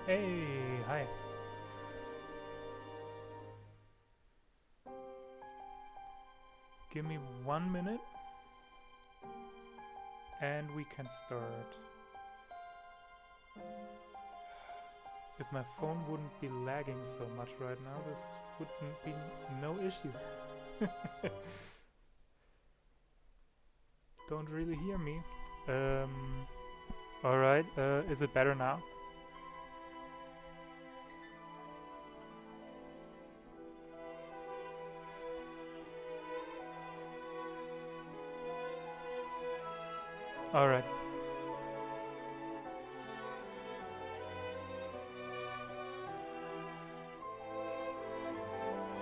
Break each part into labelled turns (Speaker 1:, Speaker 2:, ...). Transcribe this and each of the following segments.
Speaker 1: Hey, hi. Give me 1 minute and we can start. If my phone wouldn't be lagging so much right now, this wouldn't be no issue. Don't really hear me. Alright, is it better now? Alright.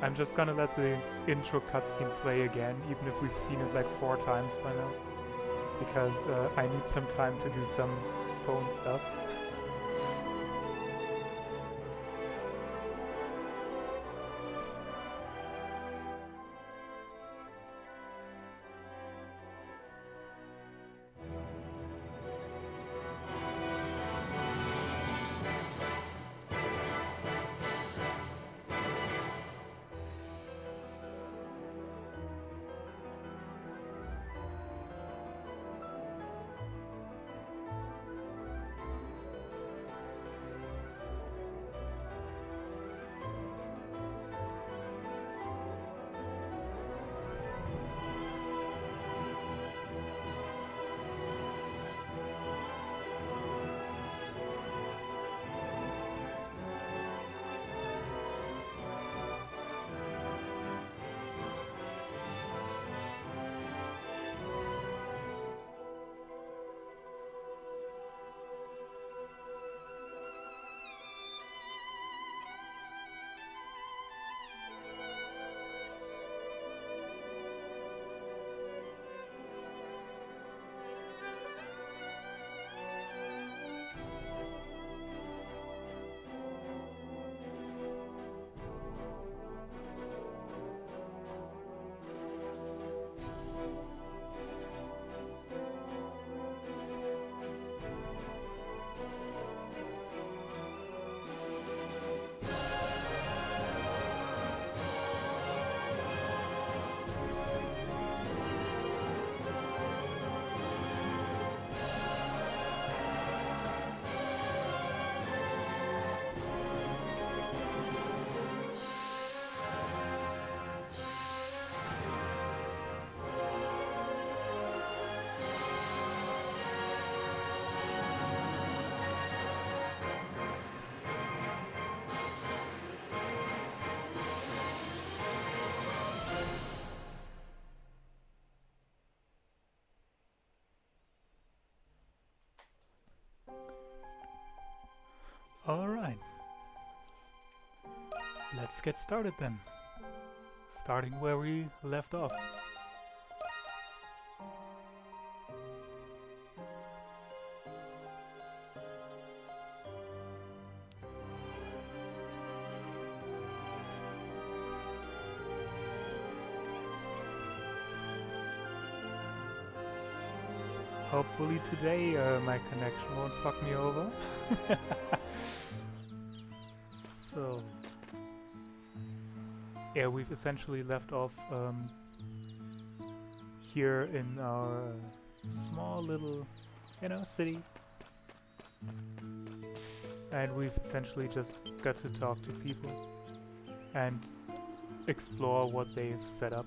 Speaker 1: I'm just gonna let the intro cutscene play again, even if we've seen it like 4 times by now. Because I need some time to do some phone stuff. Alright. Let's get started then. Starting where we left off. Hopefully today my connection won't fuck me over. So, yeah, we've essentially left off here in our small little, city. And we've essentially just got to talk to people and explore what they've set up.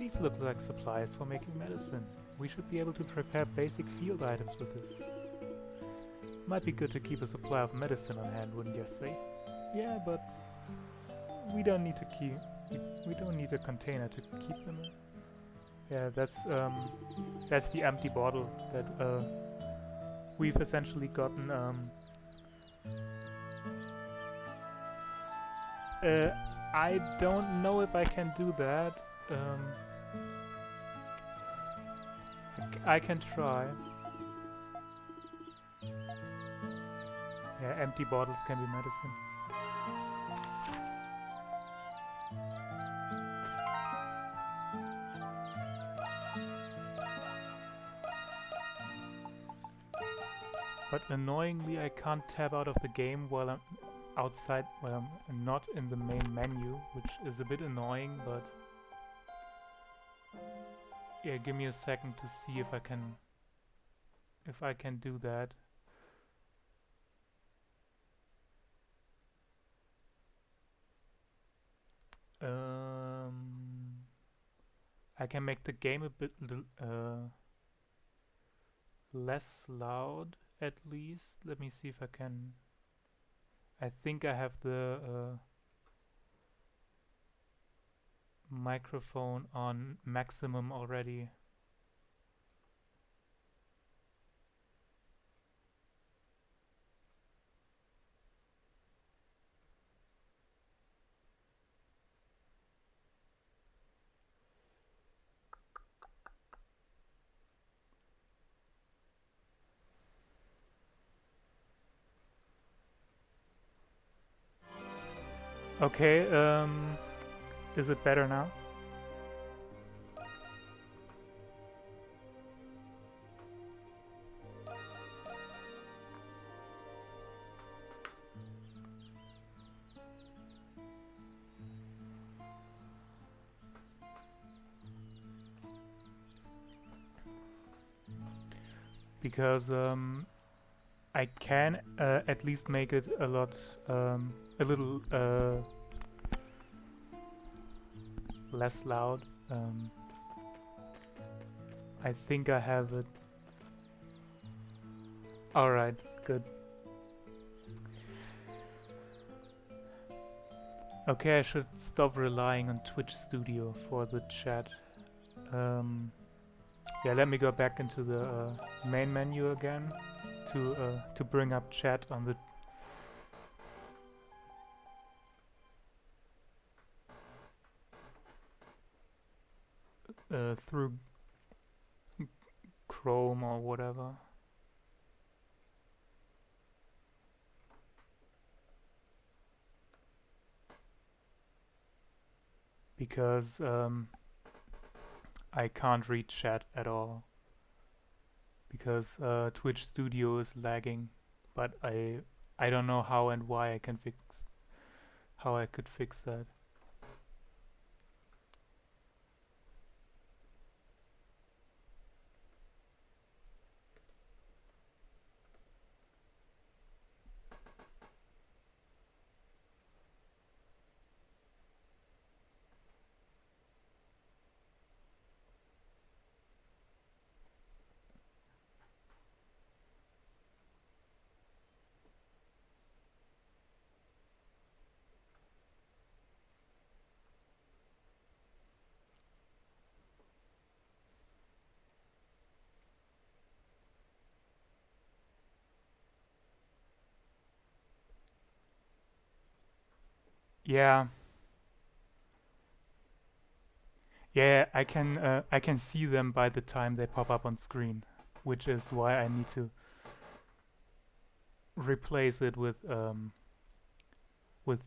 Speaker 1: These look like supplies for making medicine. We should be able to prepare basic field items with this. Might be good to keep a supply of medicine on hand, wouldn't you say? Yeah, but we don't need to keep. We don't need a container to keep them in. Yeah, that's the empty bottle that we've essentially gotten. I don't know if I can do that. I can try. Yeah, empty bottles can be medicine. But annoyingly, I can't tab out of the game while I'm outside, while I'm not in the main menu, which is a bit annoying, but yeah, give me a second to see if I can do that. I can make the game a bit less loud, at least. Let me see if I can. I think I have the microphone on maximum already. Okay, is it better now? Because I can at least make it a little less loud. I think I have it. Alright, good. Okay, I should stop relying on Twitch Studio for the chat. Yeah, let me go back into the main menu again to bring up chat on the through Chrome or whatever. Because I can't read chat at all. Because Twitch Studio is lagging, but I don't know how and why I could fix that. Yeah. Yeah, I can see them by the time they pop up on screen, which is why I need to replace it with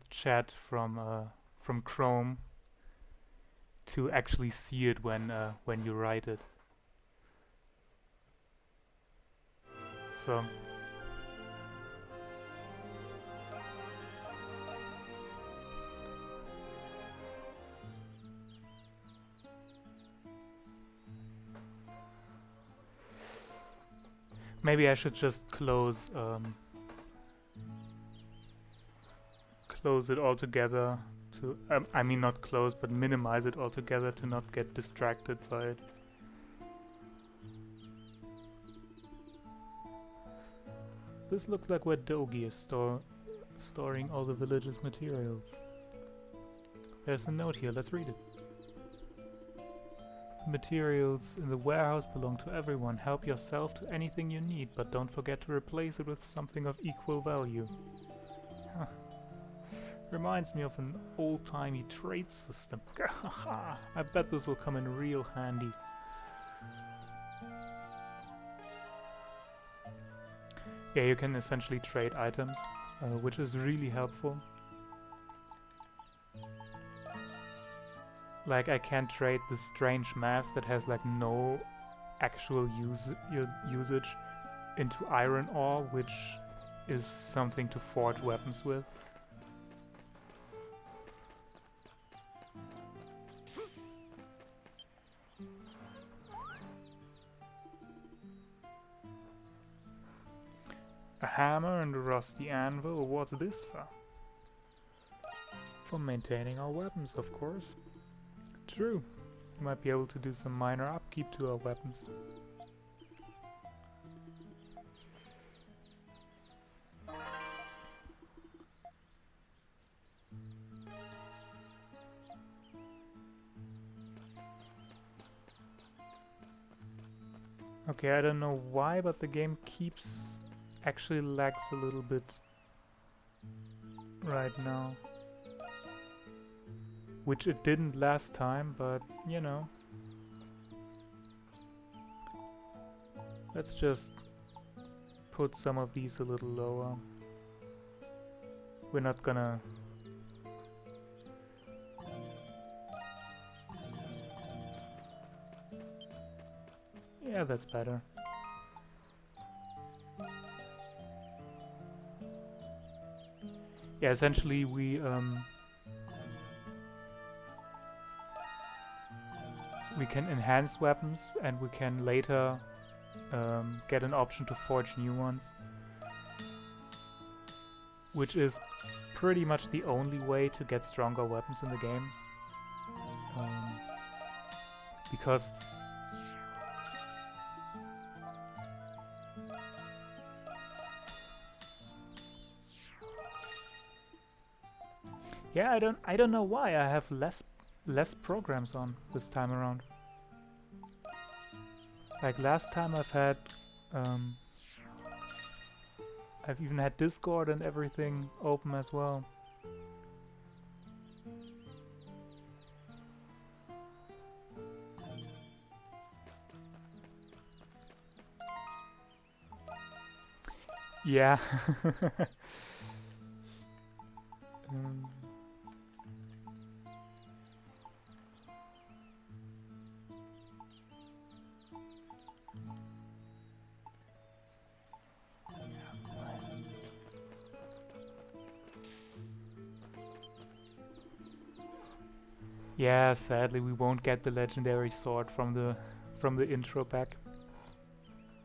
Speaker 1: chat from Chrome to actually see it when you write it. So maybe I should just close it altogether to I mean not close, but minimize it altogether to not get distracted by it. This looks like where Dogi is storing all the village's materials. There's a note here, let's read it. Materials in the warehouse belong to everyone. Help yourself to anything you need, but don't forget to replace it with something of equal value. Huh. Reminds me of an old-timey trade system. I bet this will come in real handy. Yeah, you can essentially trade items, which is really helpful. Like, I can't trade this strange mask that has like no actual usage, into iron ore, which is something to forge weapons with. A hammer and a rusty anvil. What's this for? For maintaining our weapons, of course. True. We might be able to do some minor upkeep to our weapons. Okay, I don't know why, but the game actually lags a little bit right now. Which it didn't last time, but you know. Let's just put some of these a little lower. We're not gonna... Yeah, that's better. Yeah, essentially we can enhance weapons and we can later get an option to forge new ones. Which is pretty much the only way to get stronger weapons in the game. Because yeah, I don't know why I have less programs on this time around. Like last time I've even had Discord and everything open as well. Yeah. Yeah, sadly we won't get the legendary sword from the intro pack.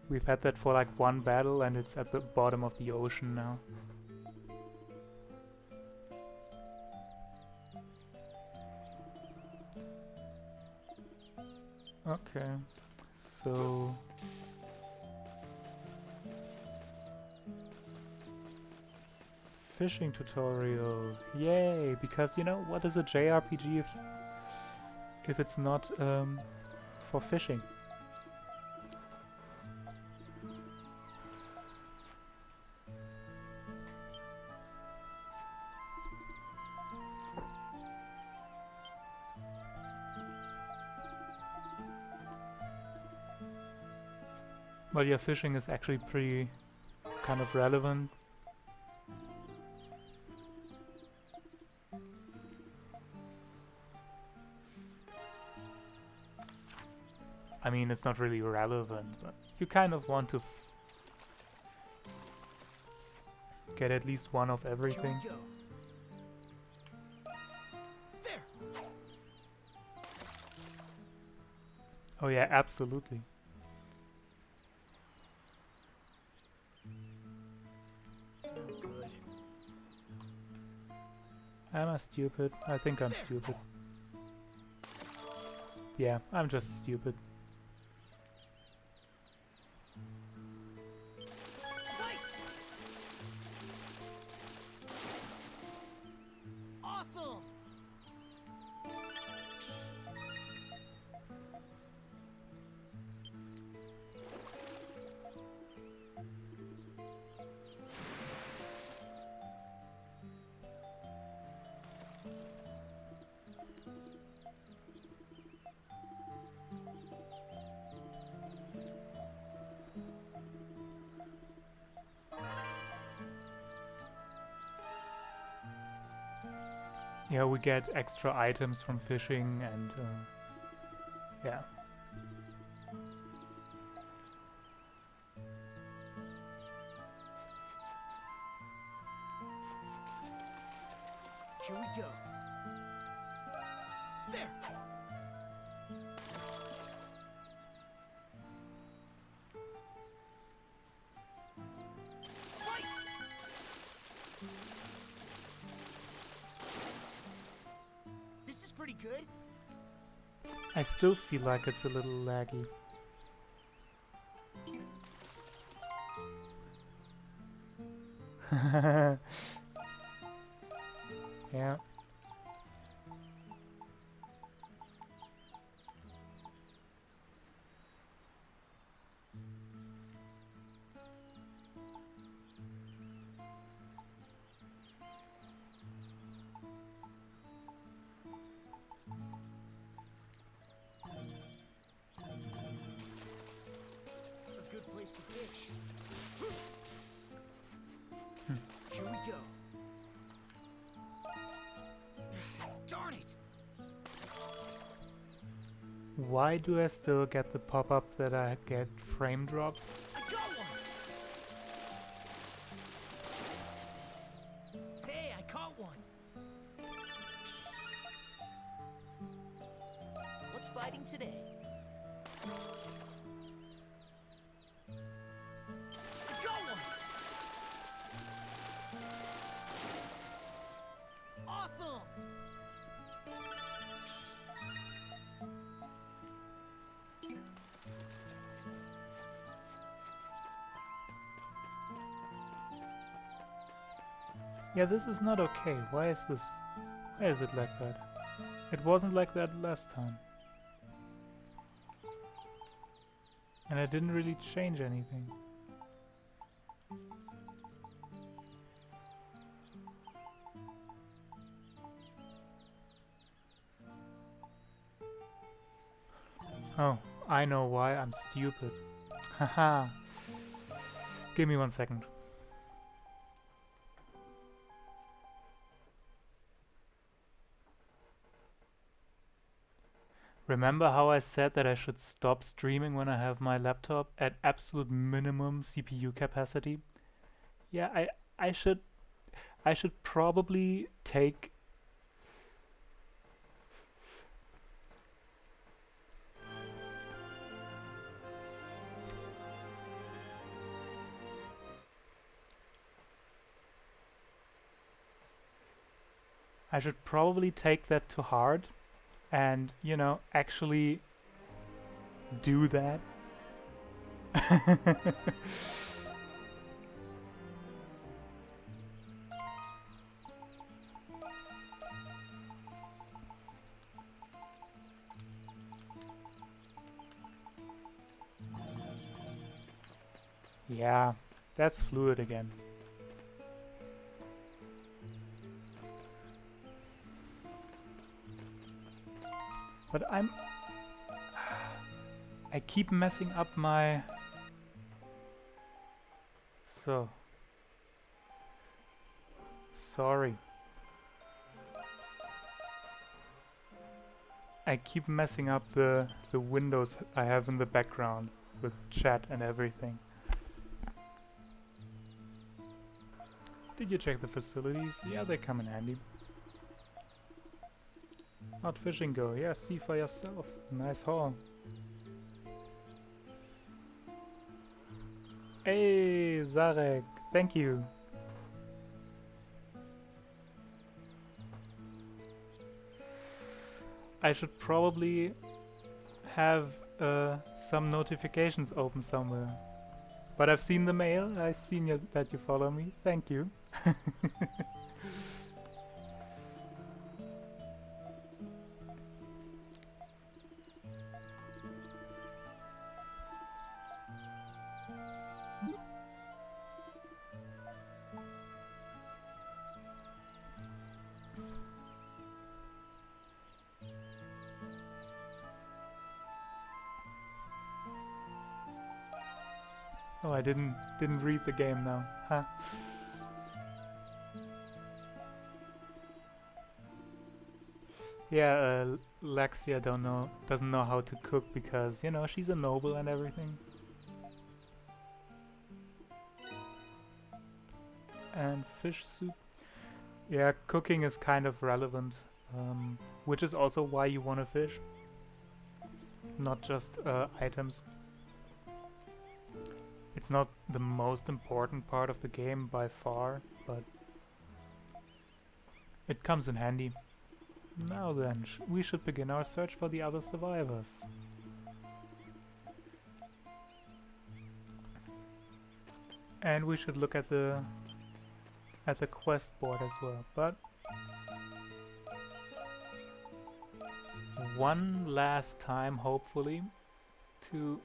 Speaker 1: We've had that for like one battle and it's at the bottom of the ocean now. Okay, so... Fishing tutorial, yay! Because you know, what is a JRPG if it's not for fishing? Well, yeah, fishing is actually pretty kind of relevant. I mean, it's not really relevant, but you kind of want to get at least one of everything.
Speaker 2: There.
Speaker 1: Oh yeah, absolutely.
Speaker 2: Good.
Speaker 1: Am I stupid? I think I'm stupid. Yeah, I'm just stupid.
Speaker 2: Awesome.
Speaker 1: Yeah, we get extra items from fishing and yeah.
Speaker 2: Here we go. There. Fight. This is pretty good.
Speaker 1: I still feel like it's a little laggy. Yeah.
Speaker 2: A good place to fish. Here we go. Darn it!
Speaker 1: Why do I still get the pop-up that I get frame drops?
Speaker 2: I got one! Hey, I caught one! What's biting today? I got one! Awesome!
Speaker 1: Yeah, this is not okay. Why is this? Why is it like that? It wasn't like that last time. And I didn't really change anything. Oh, I know why. I'm stupid. Haha. Give me 1 second. Remember how I said that I should stop streaming when I have my laptop at absolute minimum CPU capacity? Yeah, I should probably take that to heart and, you know, actually do that. Yeah, that's fluid again. But I keep messing up my... So. Sorry. I keep messing up the windows I have in the background with chat and everything. Did you check the facilities? Yeah, they come in handy. Out fishing go. Yeah, see for yourself. Nice haul. Hey, Zarek. Thank you. I should probably have some notifications open somewhere. But I've seen the mail. I've seen that you follow me. Thank you. Oh, I didn't read the game now, huh? Yeah, Lexia doesn't know how to cook because, you know, she's a noble and everything. And fish soup. Yeah, cooking is kind of relevant, which is also why you want to fish, not just items. It's not the most important part of the game by far, but it comes in handy. Now then, we should begin our search for the other survivors. And we should look at the quest board as well, but one last time, hopefully, to...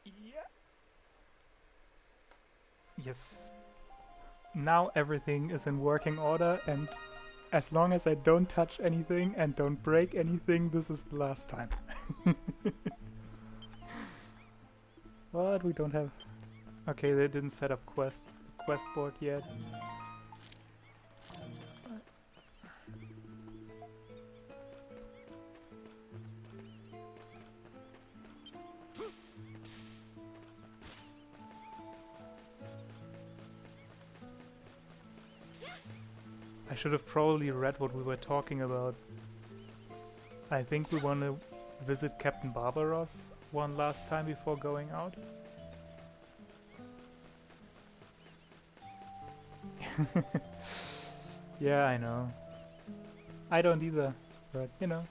Speaker 1: Yeah. Yes. Now everything is in working order, and as long as I don't touch anything and don't break anything, this is the last time. What? We don't have... Okay, they didn't set up quest board yet. I should have probably read what we were talking about. I think we want to visit Captain Barbaros one last time before going out. Yeah, I know. I don't either, but you know,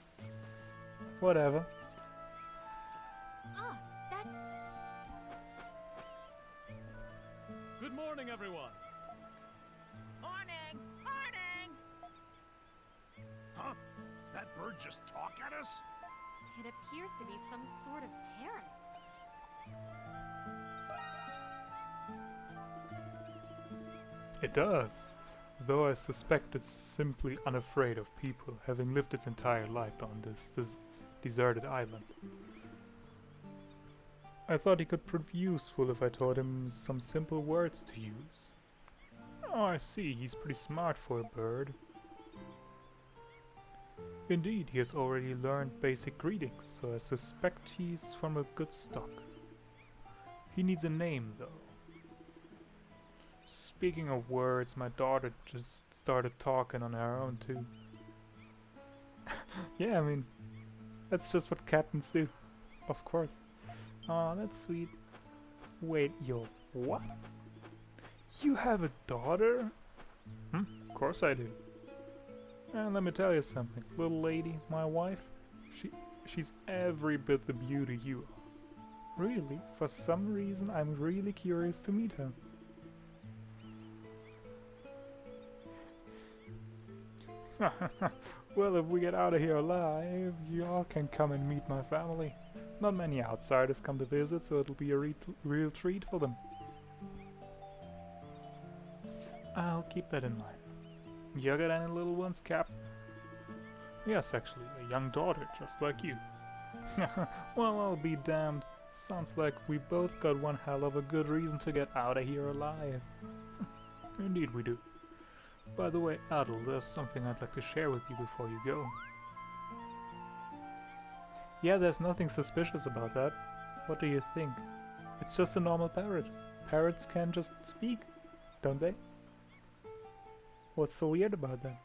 Speaker 1: whatever.
Speaker 3: Ah, that's...
Speaker 4: Good morning, everyone.
Speaker 2: Morning! Morning!
Speaker 4: Huh? That bird just talk at us?
Speaker 3: It appears to be some sort of parrot.
Speaker 1: It does, though I suspect it's simply unafraid of people, having lived its entire life on this deserted island. I thought he could prove useful if I taught him some simple words to use. Oh, I see, he's pretty smart for a bird. Indeed, he has already learned basic greetings, so I suspect he's from a good stock. He needs a name, though. Speaking of words, my daughter just started talking on her own, too. Yeah, I mean, that's just what captains do. Of course. Aw, that's sweet. Wait, yo, what? You have a daughter? Of course I do. And let me tell you something, little lady, my wife, she's every bit the beauty you are. Really, for some reason, I'm really curious to meet her. Well, if we get out of here alive, y'all can come and meet my family. Not many outsiders come to visit, so it'll be a real treat for them. I'll keep that in mind. You got any little ones, Cap? Yes, actually, a young daughter, just like you. Well, I'll be damned. Sounds like we both got one hell of a good reason to get out of here alive. Indeed we do. By the way, Adel, there's something I'd like to share with you before you go. Yeah, there's nothing suspicious about that. What do you think? It's just a normal parrot. Parrots can just speak, don't they? What's so weird about that?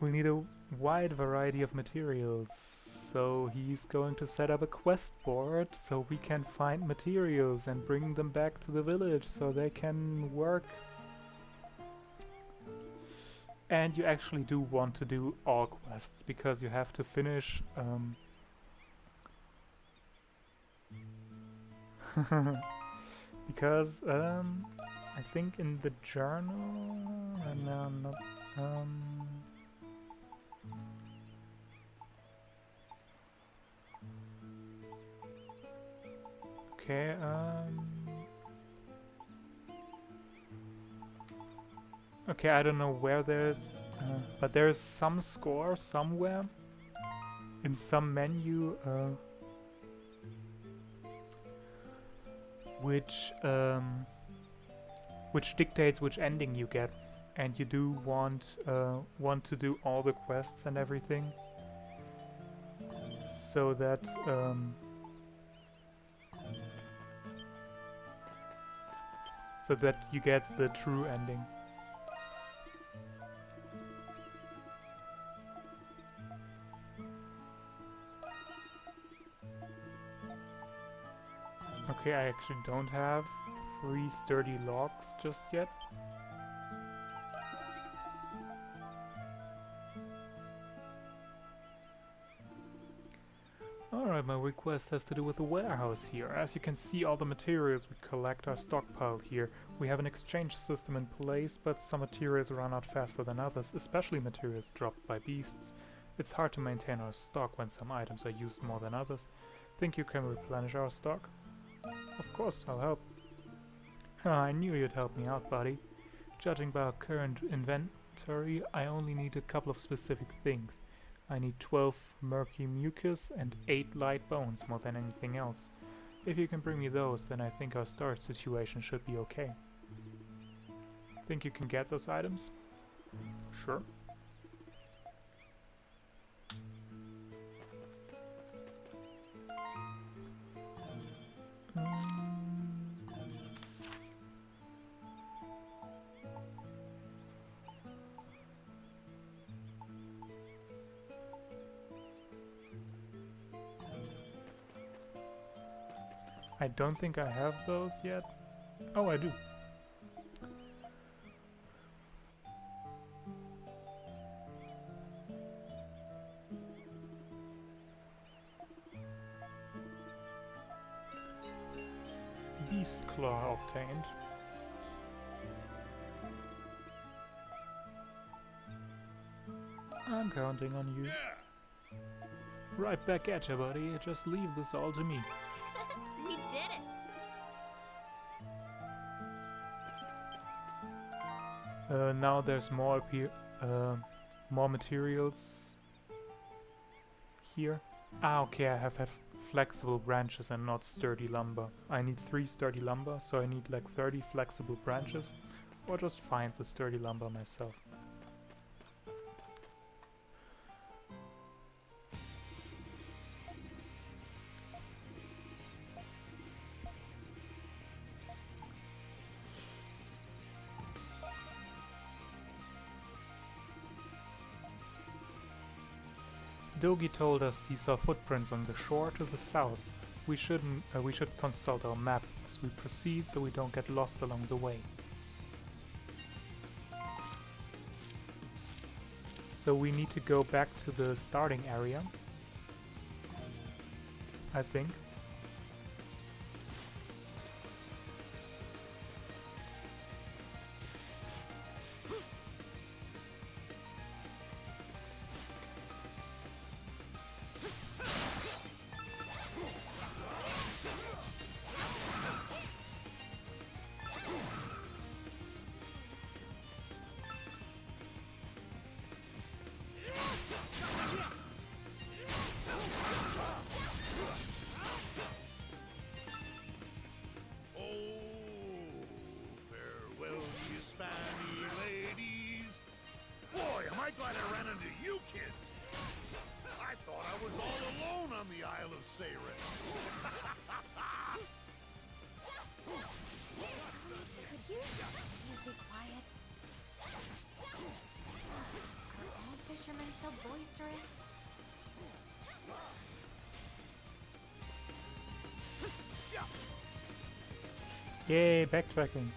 Speaker 1: We need a wide variety of materials, so he's going to set up a quest board so we can find materials and bring them back to the village so they can work. And you actually do want to do all quests because you have to finish because I think in the journal no, not okay, okay, I don't know where there's but there's some score somewhere in some menu which dictates which ending you get, and you do want to do all the quests and everything, so that so that you get the true ending. Okay, I actually don't have 3 sturdy logs just yet. Alright, my request has to do with the warehouse here. As you can see, all the materials we collect are stockpiled here. We have an exchange system in place, but some materials run out faster than others, especially materials dropped by beasts. It's hard to maintain our stock when some items are used more than others. Think you can replenish our stock? Of course, I'll help. I knew you'd help me out, buddy. Judging by our current inventory, I only need a couple of specific things. I need 12 murky mucus and 8 light bones more than anything else. If you can bring me those, then I think our storage situation should be okay. Think you can get those items? Sure. I don't think I have those yet. Oh, I do. Beast Claw obtained. I'm counting on you.
Speaker 4: Yeah.
Speaker 1: Right back at you, buddy. Just leave this all to me.
Speaker 3: We did it!
Speaker 1: Now there's more more materials here. Ah, okay, I have flexible branches and not sturdy lumber. I need 3 sturdy lumber, so I need like 30 flexible branches, or just find the sturdy lumber myself. Dogi told us he saw footprints on the shore to the south. We should consult our map as we proceed so we don't get lost along the way. So we need to go back to the starting area, I think.
Speaker 4: glad I ran into you kids. I thought I was all alone on the Isle of Seiren.
Speaker 3: Could you please be quiet? Are all fishermen so boisterous?
Speaker 1: Yay, backtracking.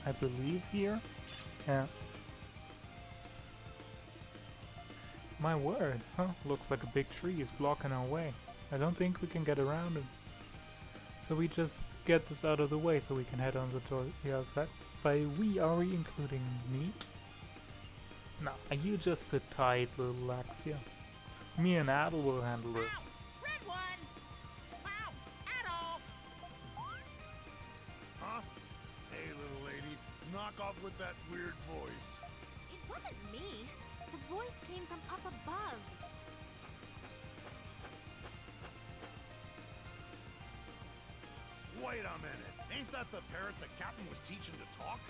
Speaker 1: I believe here? Yeah. My word, huh? Looks like a big tree is blocking our way. I don't think we can get around it. So we just get this out of the way so we can head on to the other side. By we, are we including me? No, you just sit tight, little Laxia. Me and Adel will handle this.
Speaker 2: Red one! Wow! Adolf!
Speaker 4: Huh? Hey, little lady, knock off with that weird voice.
Speaker 3: It wasn't me. The voice came from up above.
Speaker 4: Wait a minute. Ain't that the parrot the captain was teaching to talk?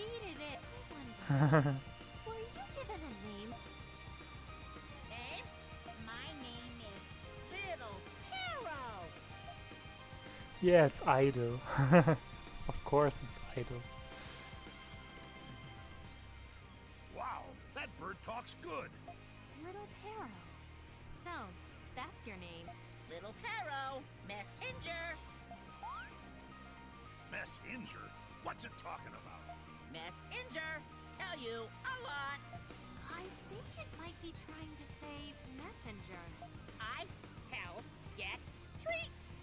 Speaker 3: succeeded it. I wonder, were you given a name?
Speaker 2: Name? My name is Little Hero.
Speaker 1: Yeah, it's idle. Of course it's idle.
Speaker 4: Wow, that bird talks good.
Speaker 3: Little Pero. So, that's your name.
Speaker 2: Little Pero. Messenger.
Speaker 4: Messenger? What's it talking about?
Speaker 2: Messenger. Tell you a lot.
Speaker 3: I think it might be trying to say messenger.
Speaker 2: I tell, get treats.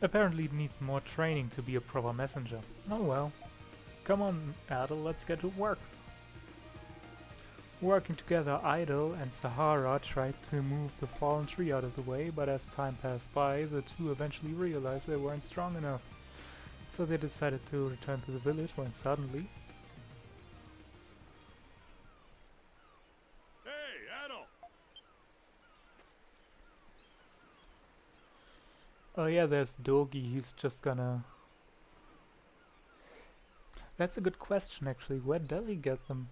Speaker 1: Apparently it needs more training to be a proper messenger. Oh well. Come on, Adel, let's get to work. Working together, Idle and Sahara tried to move the fallen tree out of the way, but as time passed by, the two eventually realized they weren't strong enough. So they decided to return to the village when suddenly...
Speaker 4: Hey, Adel!
Speaker 1: Oh yeah, there's Dogi, he's just gonna... That's a good question actually, where does he get them?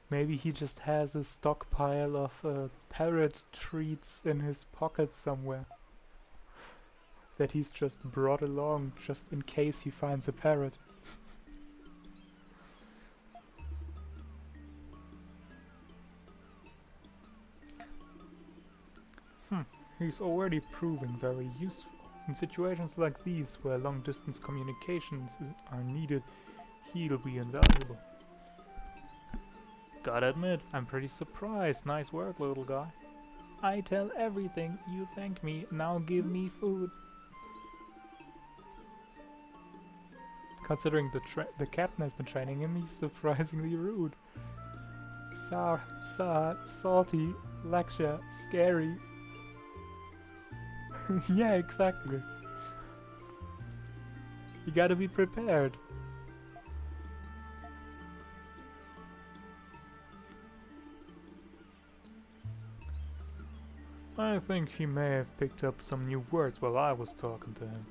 Speaker 1: Maybe he just has a stockpile of parrot treats in his pocket somewhere. That he's just brought along just in case he finds a parrot. He's already proving very useful. In situations like these, where long-distance communications are needed, he'll be invaluable. Gotta admit, I'm pretty surprised. Nice work, little guy. I tell everything, you thank me, now give me food. Considering the captain has been training him, he's surprisingly rude. Salty, lecture, scary. Yeah, exactly. You gotta be prepared. I think he may have picked up some new words while I was talking to him.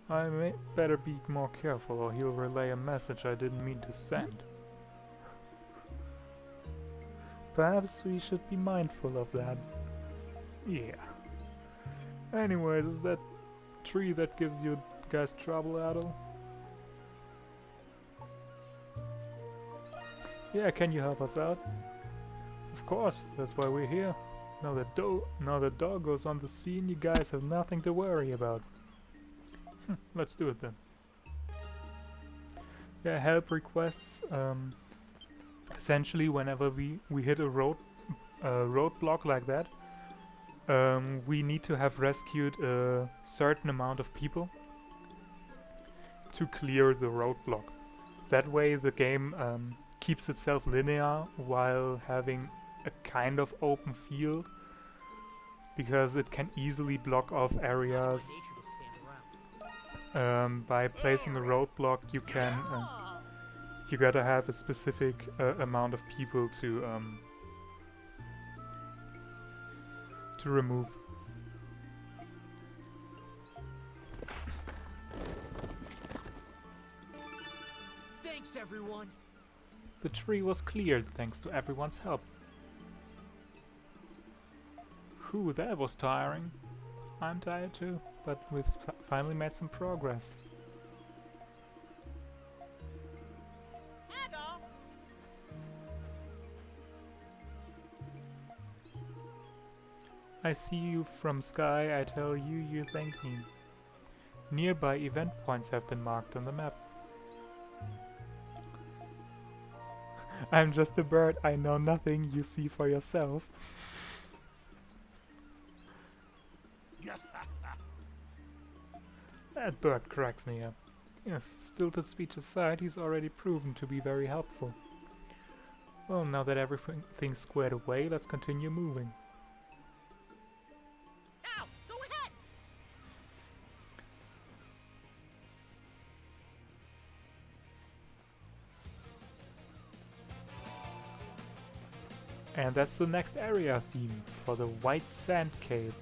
Speaker 1: I may better be more careful or he'll relay a message I didn't mean to send. Perhaps we should be mindful of that. Yeah. Anyways, is that tree that gives you guys trouble, Adel? Yeah, can you help us out? Of course, that's why we're here. Now that Doggo's on the scene, you guys have nothing to worry about. Let's do it then. Yeah, help requests. Essentially, whenever we hit a roadblock like that, we need to have rescued a certain amount of people to clear the roadblock. That way the game keeps itself linear while having a kind of open field, because it can easily block off areas. By placing a roadblock you can you gotta have a specific amount of people to remove.
Speaker 5: Thanks, everyone.
Speaker 1: The tree was cleared thanks to everyone's help. Whew, that was tiring. I'm tired too, but we've finally made some progress.
Speaker 2: Adol.
Speaker 1: I see you from sky, I tell you, you thank me. Nearby event points have been marked on the map. I'm just a bird, I know nothing, you see for yourself. That bird cracks me up. Yes, stilted speech aside, he's already proven to be very helpful. Well, now that everything's squared away, let's continue moving.
Speaker 2: Now, go ahead.
Speaker 1: And that's the next area theme for the White Sand Cave.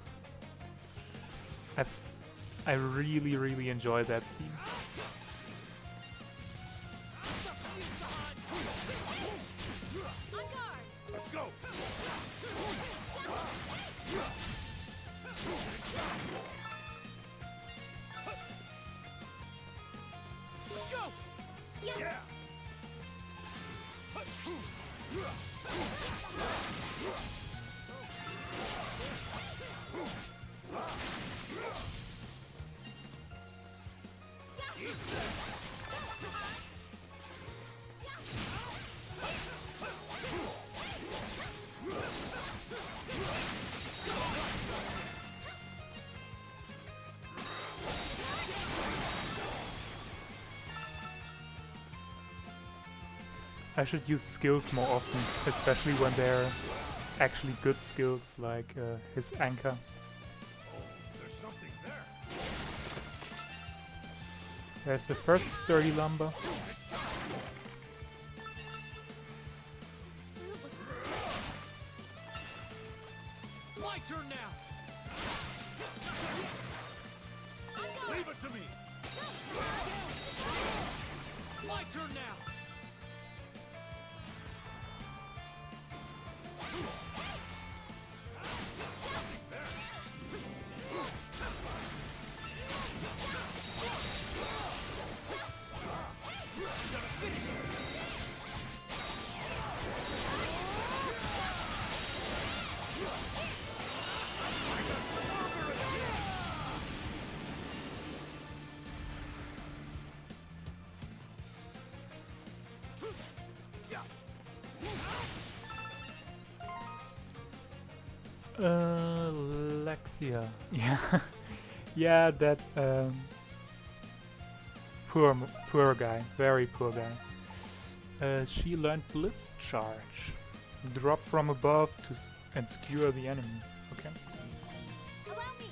Speaker 1: I really, really enjoy that theme.
Speaker 3: On guard!
Speaker 4: Let's go!
Speaker 5: Let's go!
Speaker 4: Yeah!
Speaker 1: I should use skills more often, especially when they're actually good skills, like his anchor.
Speaker 4: Oh, there's something there.
Speaker 1: There's the first sturdy lumber.
Speaker 5: My turn now!
Speaker 4: Leave it to me.
Speaker 5: My turn now!
Speaker 1: Lexia. Yeah. Yeah, that poor guy. Very poor guy. She learned Blitz Charge. Drop from above to and skewer the enemy. Okay.
Speaker 3: Allow me!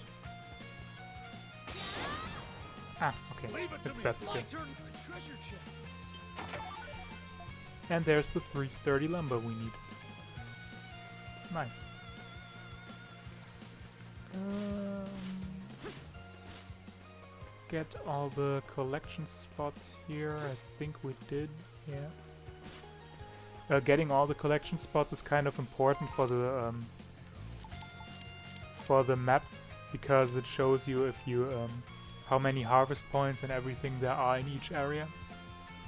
Speaker 1: Ah, okay.
Speaker 4: Leave it to
Speaker 1: It's
Speaker 4: me.
Speaker 1: that
Speaker 5: My
Speaker 1: skill.
Speaker 5: turn! Treasure chest!
Speaker 1: And there's the 3 sturdy lumber we need. Nice. Get all the collection spots here. I think we did. Yeah. Getting all the collection spots is kind of important for the map, because it shows you if you how many harvest points and everything there are in each area.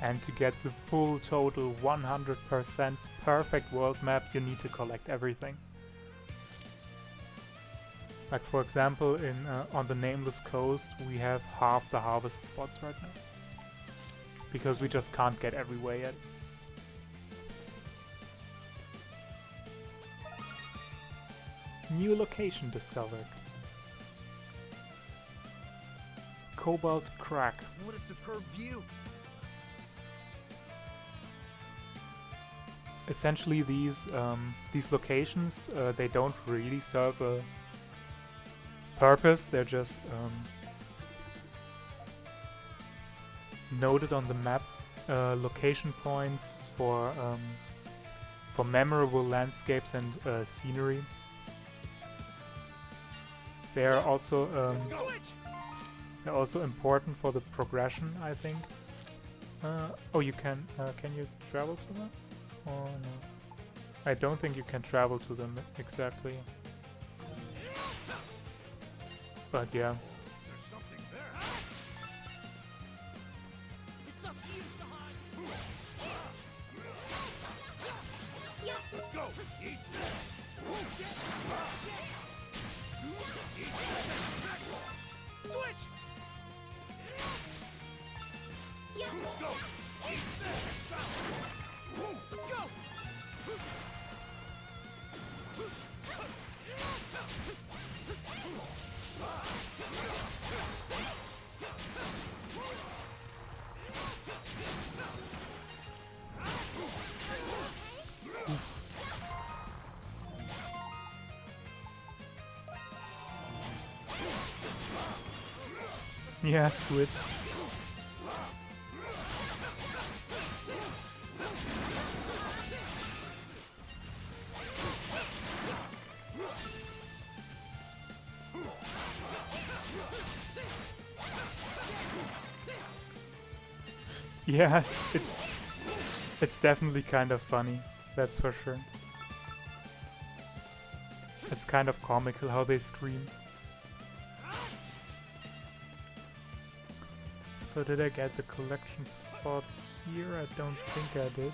Speaker 1: And to get the full total 100% perfect world map, you need to collect everything. Like for example, in on the Nameless Coast, we have half the harvest spots right now, because we just can't get everywhere yet. New location discovered. Cobalt Crack.
Speaker 5: What a superb view!
Speaker 1: Essentially, these locations they don't really serve a purpose. They're just noted on the map, location points for memorable landscapes and scenery. They are also they're also important for the progression, I think. Oh, you can you travel to them? Oh no, I don't think you can travel to them exactly. But yeah.
Speaker 4: There's something there.
Speaker 5: It's up to you, Sahan!
Speaker 4: Let's go. Eat that.
Speaker 5: Switch!
Speaker 4: Let's go. Eat that.
Speaker 5: Let's go!
Speaker 1: Yeah, switch. Yeah, it's definitely kind of funny, that's for sure. It's kind of comical how they scream. So did I get the collection spot here? I don't think I did.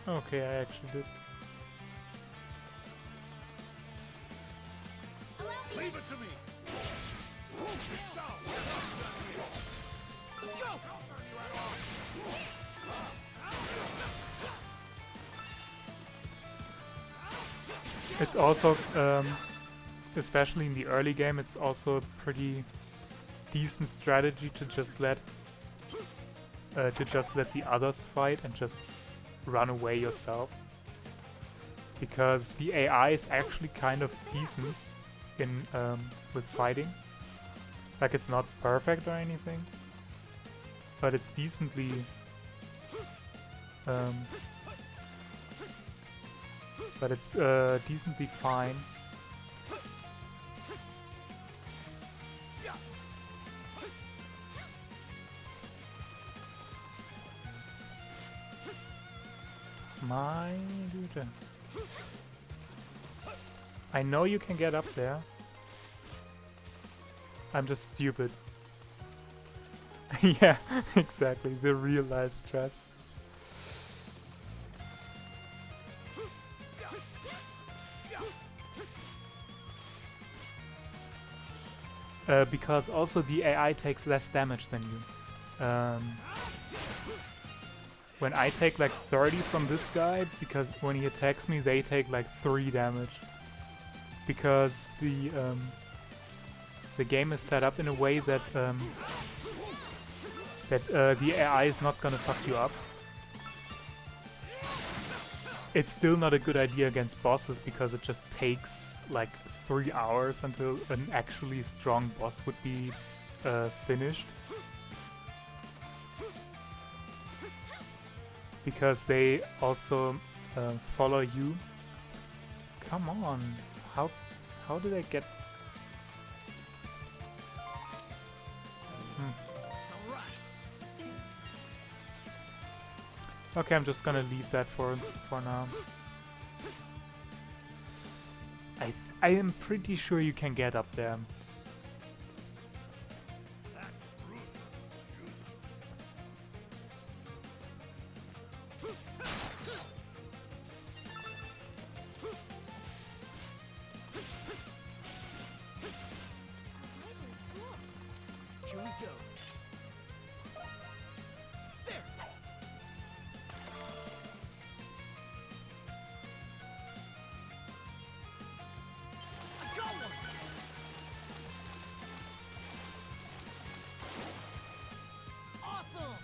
Speaker 1: Okay, I actually did.
Speaker 4: Leave it to me.
Speaker 5: Let's go!
Speaker 1: It's also, especially in the early game, it's also a pretty decent strategy to just let the others fight and just run away yourself. Because the AI is actually kind of decent in with fighting. Like, it's not perfect or anything, but it's decently decently fine. My Güte. I know you can get up there. I'm just stupid. Yeah, exactly. The real life strats. Because also the AI takes less damage than you. When I take like 30 from this guy, because when he attacks me, they take like 3 damage. Because the game is set up in a way that the AI is not gonna fuck you up. It's still not a good idea against bosses because it just takes like 3 hours until an actually strong boss would be finished. Because they also follow you. Come on, how did I get? Okay, I'm just gonna leave that for now. I am pretty sure you can get up there.
Speaker 5: Here we go. There. I got one. Awesome.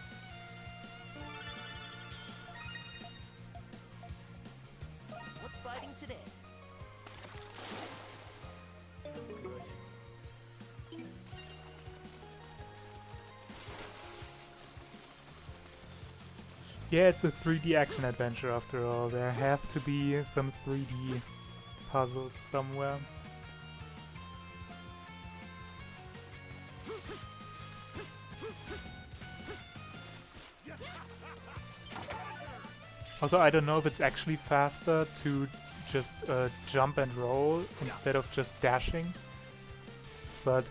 Speaker 5: What's fighting today?
Speaker 1: Yeah, it's a 3D action adventure after all. There have to be some 3D puzzles somewhere. Also, I don't know if it's actually faster to just jump and roll instead of just dashing, but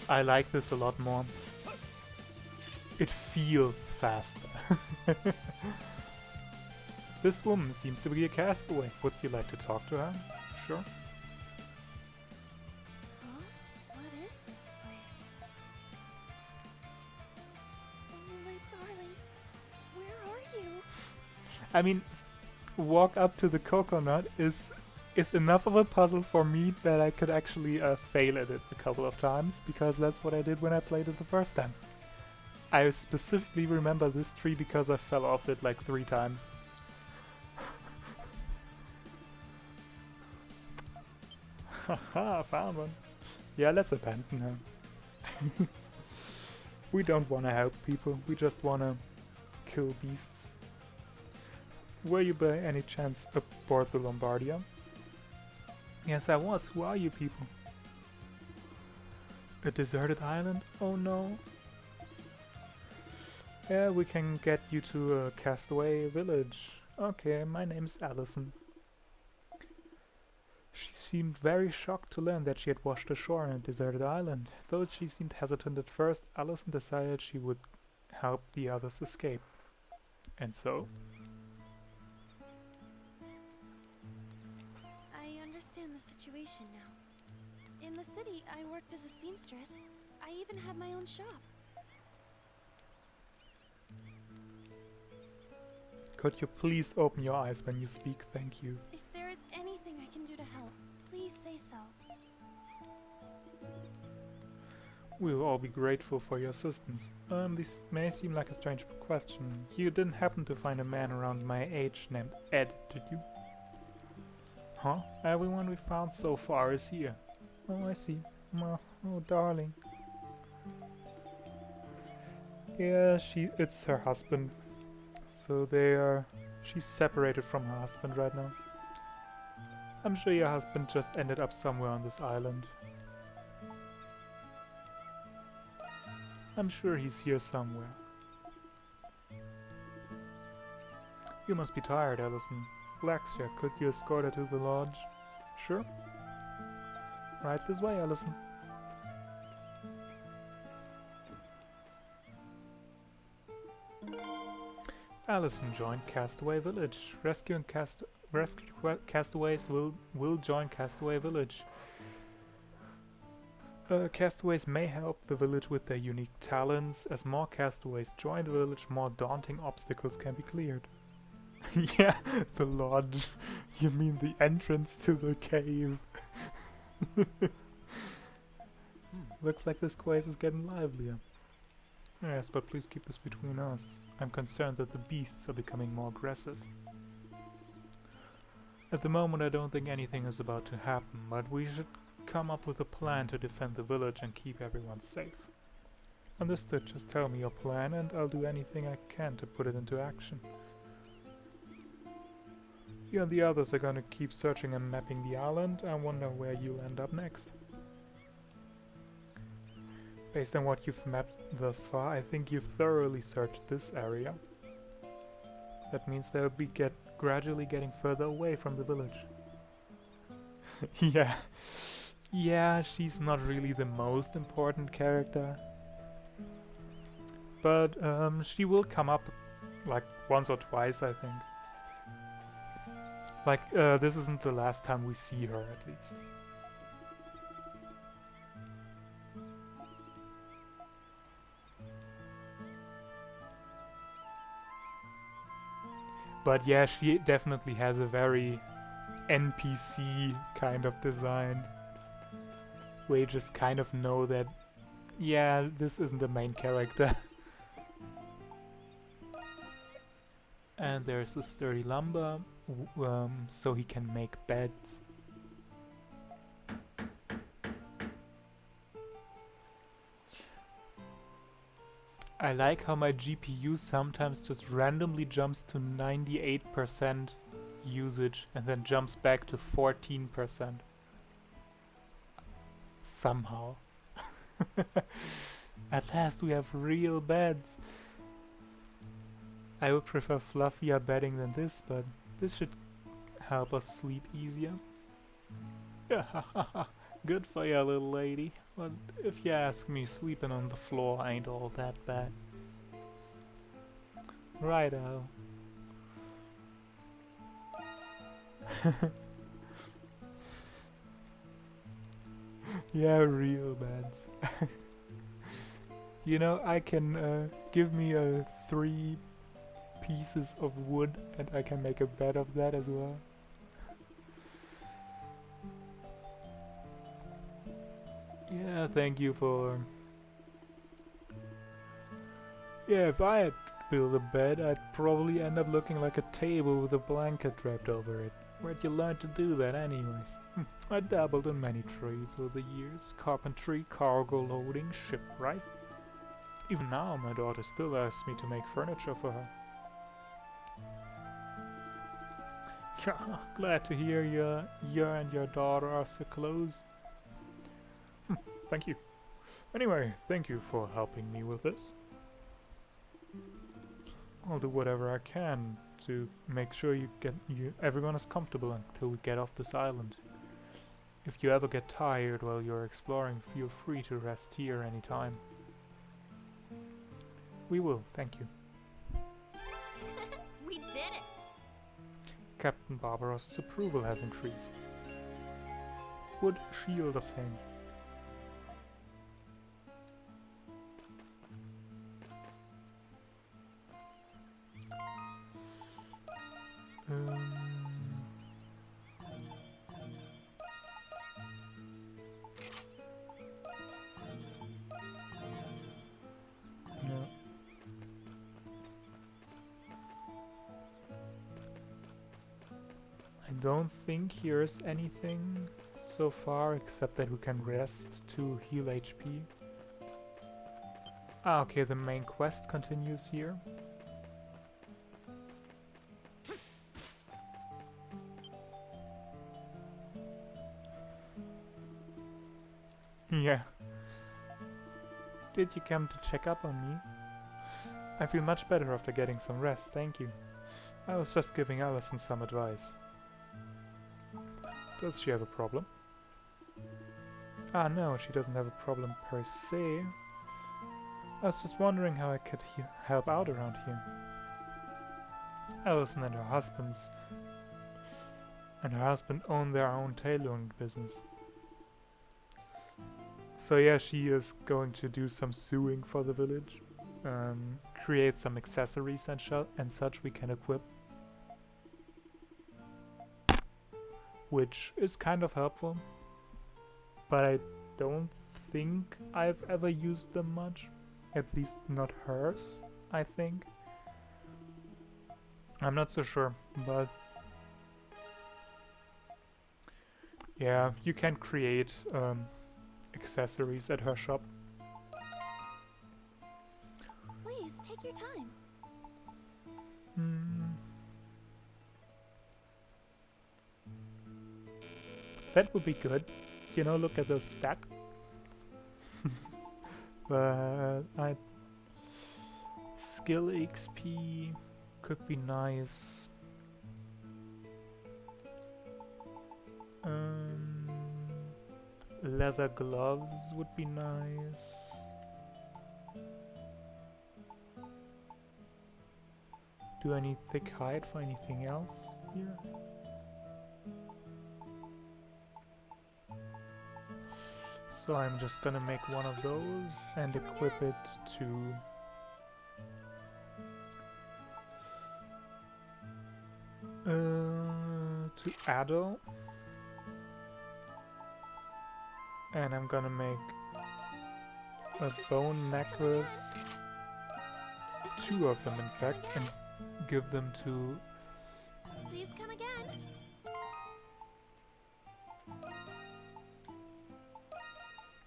Speaker 1: I like this a lot more. It feels faster. This woman seems to be a castaway. Would you like to talk to her? Sure.
Speaker 3: Huh? What is this place? Oh, my darling. Where are you?
Speaker 1: I mean, walk up to the coconut is enough of a puzzle for me that I could actually fail at it a couple of times, because that's what I did when I played it the first time. I specifically remember this tree because I fell off it like 3 times. Haha, found one. Yeah, let's abandon her. We don't want to help people, we just want to kill beasts. Were you by any chance aboard the Lombardia? Yes, I was. Who are you people? A deserted island? Oh no. Yeah, we can get you to a castaway village. Okay, my name's Allison. She seemed very shocked to learn that she had washed ashore on a deserted island. Though she seemed hesitant at first, Allison decided she would help the others escape. And so?
Speaker 3: I understand the situation now. In the city, I worked as a seamstress. I even had my own shop.
Speaker 1: Could you please open your eyes when you speak? Thank you.
Speaker 3: If there is anything I can do to help, please say so.
Speaker 1: We will all be grateful for your assistance. This may seem like a strange question. You didn't happen to find a man around my age named Ed, did you? Huh? Everyone we found so far is here. Oh, I see. Oh, darling. Yeah, it's her husband. So she's separated from her husband right now. I'm sure your husband just ended up somewhere on this island. I'm sure he's here somewhere. You must be tired, Allison. Laxia, could you escort her to the lodge? Sure. Right this way, Allison. Allison joined Castaway Village. Castaways will join Castaway Village. Castaways may help the village with their unique talents. As more castaways join the village, more daunting obstacles can be cleared. Yeah, the lodge. You mean the entrance to the cave. Looks like this quest is getting livelier. Yes, but please keep this between us. I'm concerned that the beasts are becoming more aggressive. At the moment I don't think anything is about to happen, but we should come up with a plan to defend the village and keep everyone safe. Understood, just tell me your plan and I'll do anything I can to put it into action. You and the others are gonna keep searching and mapping the island. I wonder where you'll end up next. Based on what you've mapped thus far, I think you've thoroughly searched this area. That means they'll be gradually getting further away from the village. Yeah. Yeah, she's not really the most important character. But she will come up like once or twice, I think. Like, this isn't the last time we see her, at least. But yeah, she definitely has a very NPC kind of design. Where you just kind of know that, yeah, this isn't the main character. And there's a sturdy lumber, so he can make beds. I like how my GPU sometimes just randomly jumps to 98% usage and then jumps back to 14%. Somehow. At last we have real beds. I would prefer fluffier bedding than this, but this should help us sleep easier. Good for ya, little lady. But if you ask me, sleeping on the floor ain't all that bad. Righto. Yeah, real beds. You know, I can give me 3 pieces of wood and I can make a bed of that as well. Yeah, thank you for... Yeah, if I had to build a bed, I'd probably end up looking like a table with a blanket wrapped over it. Where'd you learn to do that anyways? I dabbled in many trades over the years. Carpentry, cargo loading, shipwright. Even now, my daughter still asks me to make furniture for her. Glad to hear you and your daughter are so close. Thank you. Anyway, thank you for helping me with this. I'll do whatever I can to make sure everyone is comfortable until we get off this island. If you ever get tired while you're exploring, feel free to rest here anytime. We will, thank you.
Speaker 3: We did it!
Speaker 1: Captain Barbaros's approval has increased. Wood shield obtained. No. I don't think here's anything so far except that we can rest to heal HP. Ah, okay, the main quest continues here. Yeah. Did you come to check up on me? I feel much better after getting some rest, thank you. I was just giving Allison some advice. Does she have a problem? Ah no, she doesn't have a problem per se. I was just wondering how I could help out around here. Allison and her husband own their own tailoring business. So yeah, she is going to do some sewing for the village. Create some accessories and such we can equip. Which is kind of helpful. But I don't think I've ever used them much. At least not hers, I think. I'm not so sure, but... yeah, you can create accessories at her shop.
Speaker 3: Please, take your time.
Speaker 1: That would be good. You know, look at those stats. But skill XP could be nice. Leather gloves would be nice. Do I need thick hide for anything else here? So I'm just gonna make one of those and equip it to Ado. And I'm gonna make a bone necklace, 2 of them in fact, and give them to...
Speaker 3: Please come again.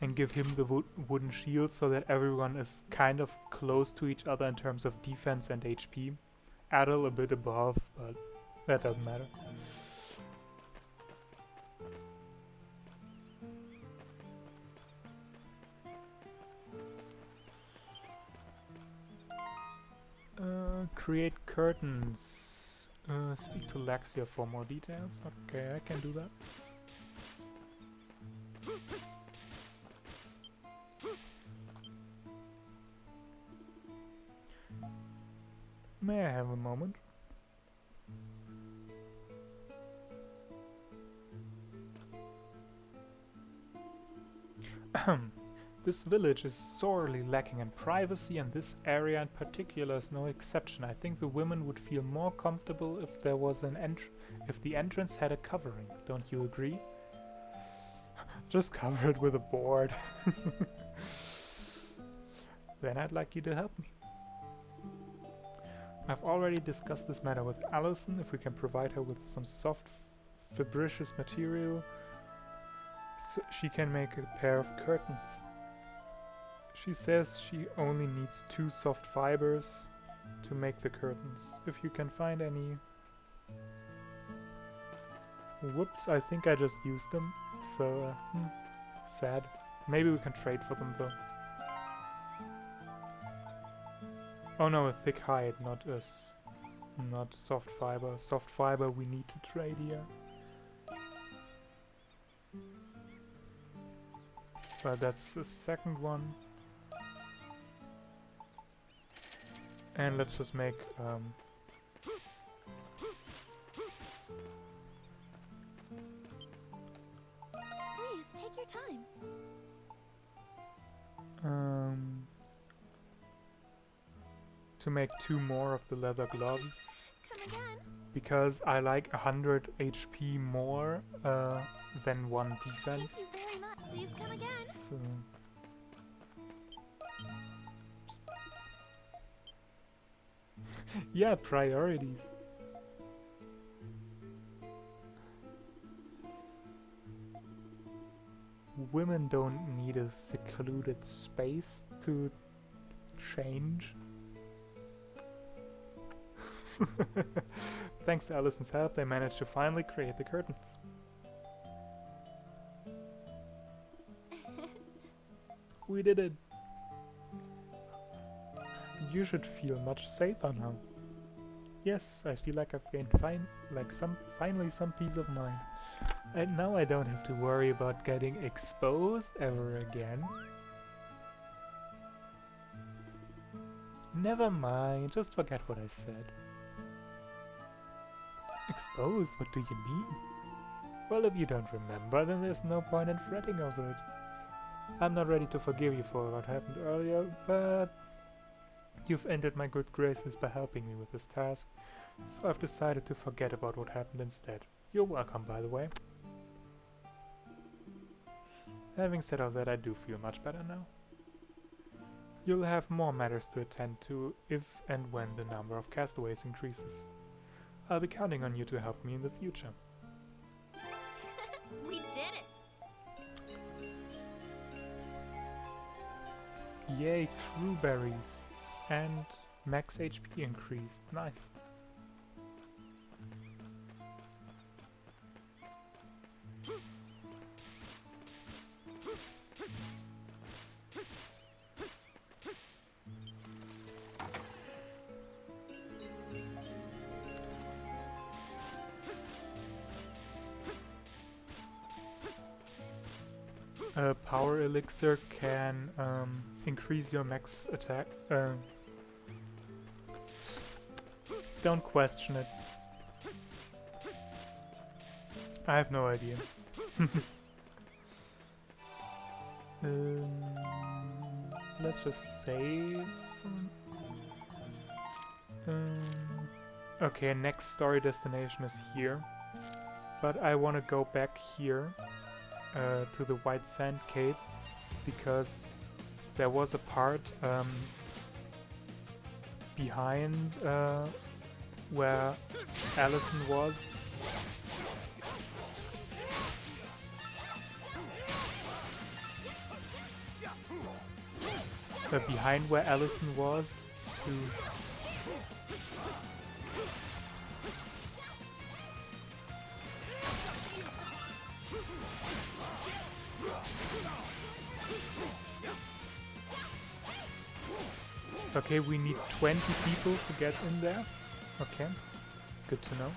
Speaker 1: and give him the wooden shield so that everyone is kind of close to each other in terms of defense and HP. Adel a bit above, but that doesn't matter. Create curtains. Speak to Laxia for more details. Okay, I can do that. May I have a moment? This village is sorely lacking in privacy, and this area in particular is no exception. I think the women would feel more comfortable if there was if the entrance had a covering. Don't you agree? Just cover it with a board. Then I'd like you to help me. I've already discussed this matter with Allison. If we can provide her with some soft fibrous material, so she can make a pair of curtains. She says she only needs 2 soft fibers to make the curtains. If you can find any... Whoops, I think I just used them. So, sad. Maybe we can trade for them though. Oh no, a thick hide, not soft fiber. Soft fiber we need to trade here. But that's the second one. And let's just make
Speaker 3: Please, take your time.
Speaker 1: to make 2 more of the leather gloves.
Speaker 3: Come again.
Speaker 1: Because I like 100 HP more than 1 defense.
Speaker 3: Thank you very much. Please come again.
Speaker 1: So yeah, priorities. Women don't need a secluded space to change. Thanks to Allison's help, they managed to finally create the curtains. We did it! You should feel much safer now. Yes, I feel like I've gained finally some peace of mind. And now I don't have to worry about getting exposed ever again. Never mind, just forget what I said. Exposed? What do you mean? Well, if you don't remember, then there's no point in fretting over it. I'm not ready to forgive you for what happened earlier, but you've ended my good graces by helping me with this task, so I've decided to forget about what happened instead. You're welcome, by the way. Having said all that, I do feel much better now. You'll have more matters to attend to if and when the number of castaways increases. I'll be counting on you to help me in the future.
Speaker 3: We did it.
Speaker 1: Yay, crew berries. And max HP increased. Nice. Power elixir can increase your max attack. Don't question it. I have no idea. Let's just save. Okay, next story destination is here. But I want to go back here to the White Sand Cape because there was a part behind where Allison was. Behind where Allison was to okay, we need 20 people to get in there. Okay, good to know.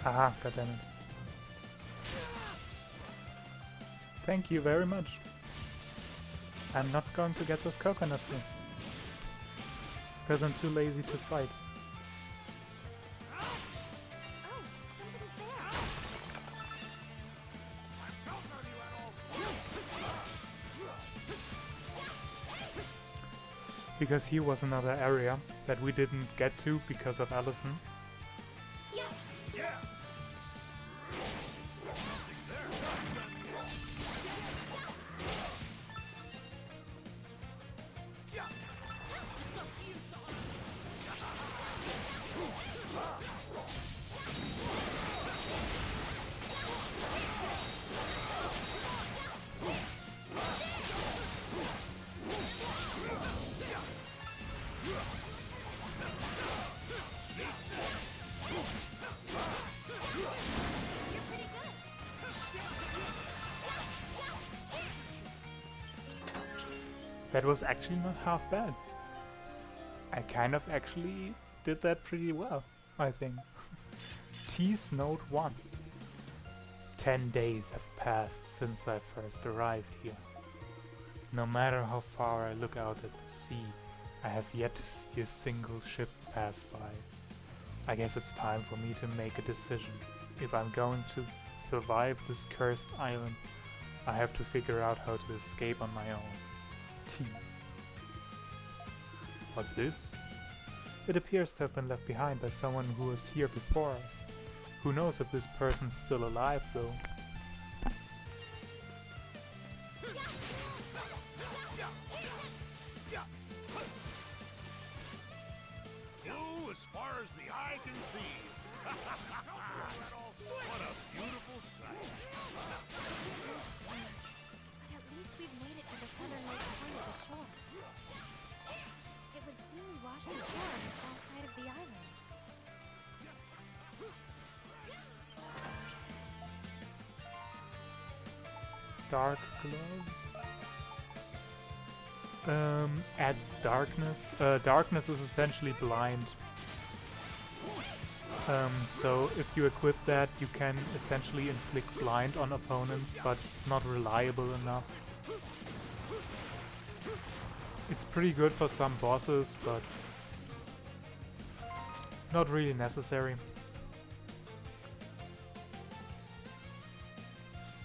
Speaker 1: Aha, goddammit. Thank you very much. I'm not going to get those coconuts in. Because I'm too lazy to fight.
Speaker 3: Oh, somebody's there.
Speaker 1: Because here was another area that we didn't get to because of Allison.
Speaker 4: Yeah.
Speaker 3: You're pretty good.
Speaker 1: That was actually not half bad. I kind of actually did that pretty well, I think. Tease Note 1. 10 days have passed since I first arrived here. No matter how far I look out at the sea, I have yet to see a single ship pass by. I guess it's time for me to make a decision. If I'm going to survive this cursed island, I have to figure out how to escape on my own. T. What's this? It appears to have been left behind by someone who was here before us. Who knows if this person's still alive though?
Speaker 4: Blue as far as the eye can see. What a beautiful sight.
Speaker 3: But at least we've made it to the southernmost point of the shore. It would seem we washed ashore on the south side of the island.
Speaker 1: Dark gloves. Adds darkness. Darkness is essentially blind. So if you equip that, you can essentially inflict blind on opponents, but it's not reliable enough. It's pretty good for some bosses, but not really necessary.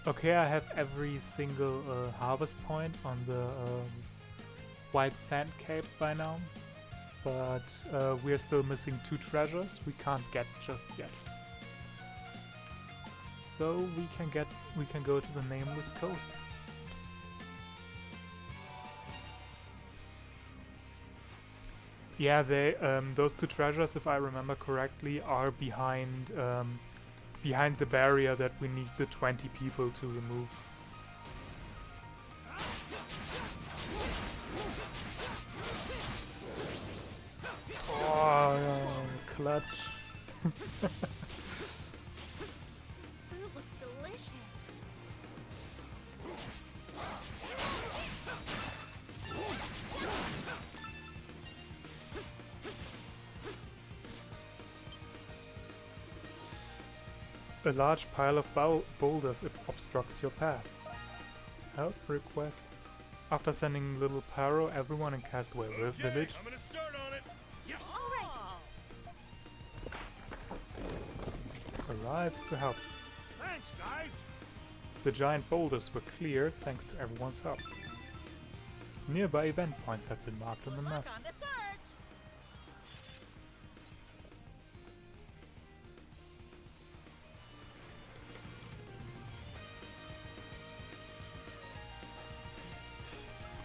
Speaker 1: Okay, I have every single harvest point on the White Sand Cape by now, but we're still missing 2 treasures we can't get just yet. So we can go to the Nameless Coast. Yeah, they those 2 treasures, if I remember correctly, are behind behind the barrier that we need the 20 people to remove. Oh, clutch.
Speaker 3: This fruit looks delicious.
Speaker 1: A large pile of boulders obstructs your path. Help request. After sending Little Paro, everyone in Castaway Village
Speaker 4: I'm gonna start on it. Yes.
Speaker 2: All right.
Speaker 1: arrives to help.
Speaker 4: Thanks, guys.
Speaker 1: The giant boulders were cleared thanks to everyone's help. Nearby event points have been marked on the map.
Speaker 2: Look on the search.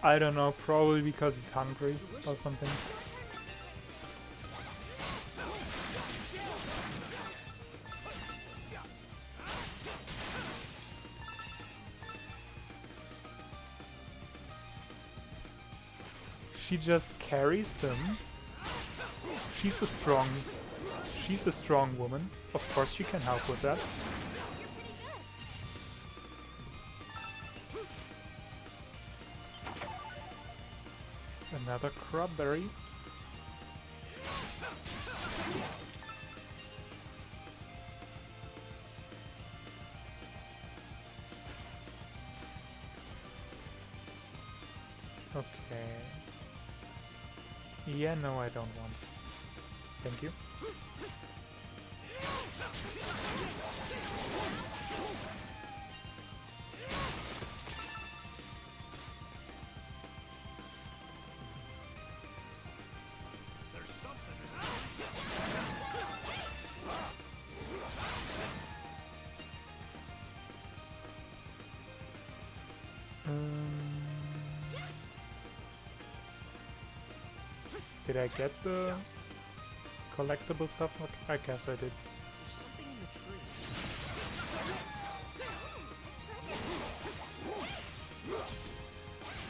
Speaker 1: I don't know, probably because he's hungry or something. She just carries them. She's a strong woman. Of course she can help with that.
Speaker 3: You're pretty good.
Speaker 1: Another crabberry. Okay. Yeah, no, I don't want. Thank you.
Speaker 4: There's something
Speaker 1: Did I get the collectible stuff? I guess I did.
Speaker 5: There's something in the tree.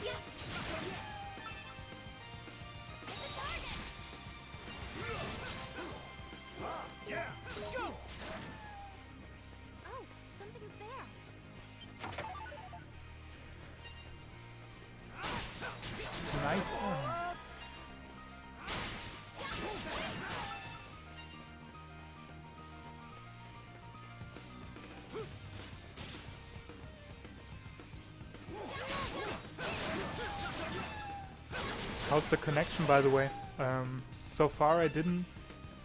Speaker 3: Yes! It's a target!
Speaker 4: Yeah.
Speaker 5: Let's go!
Speaker 3: Oh, something's there.
Speaker 1: Nice one. How's the connection, by the way? So far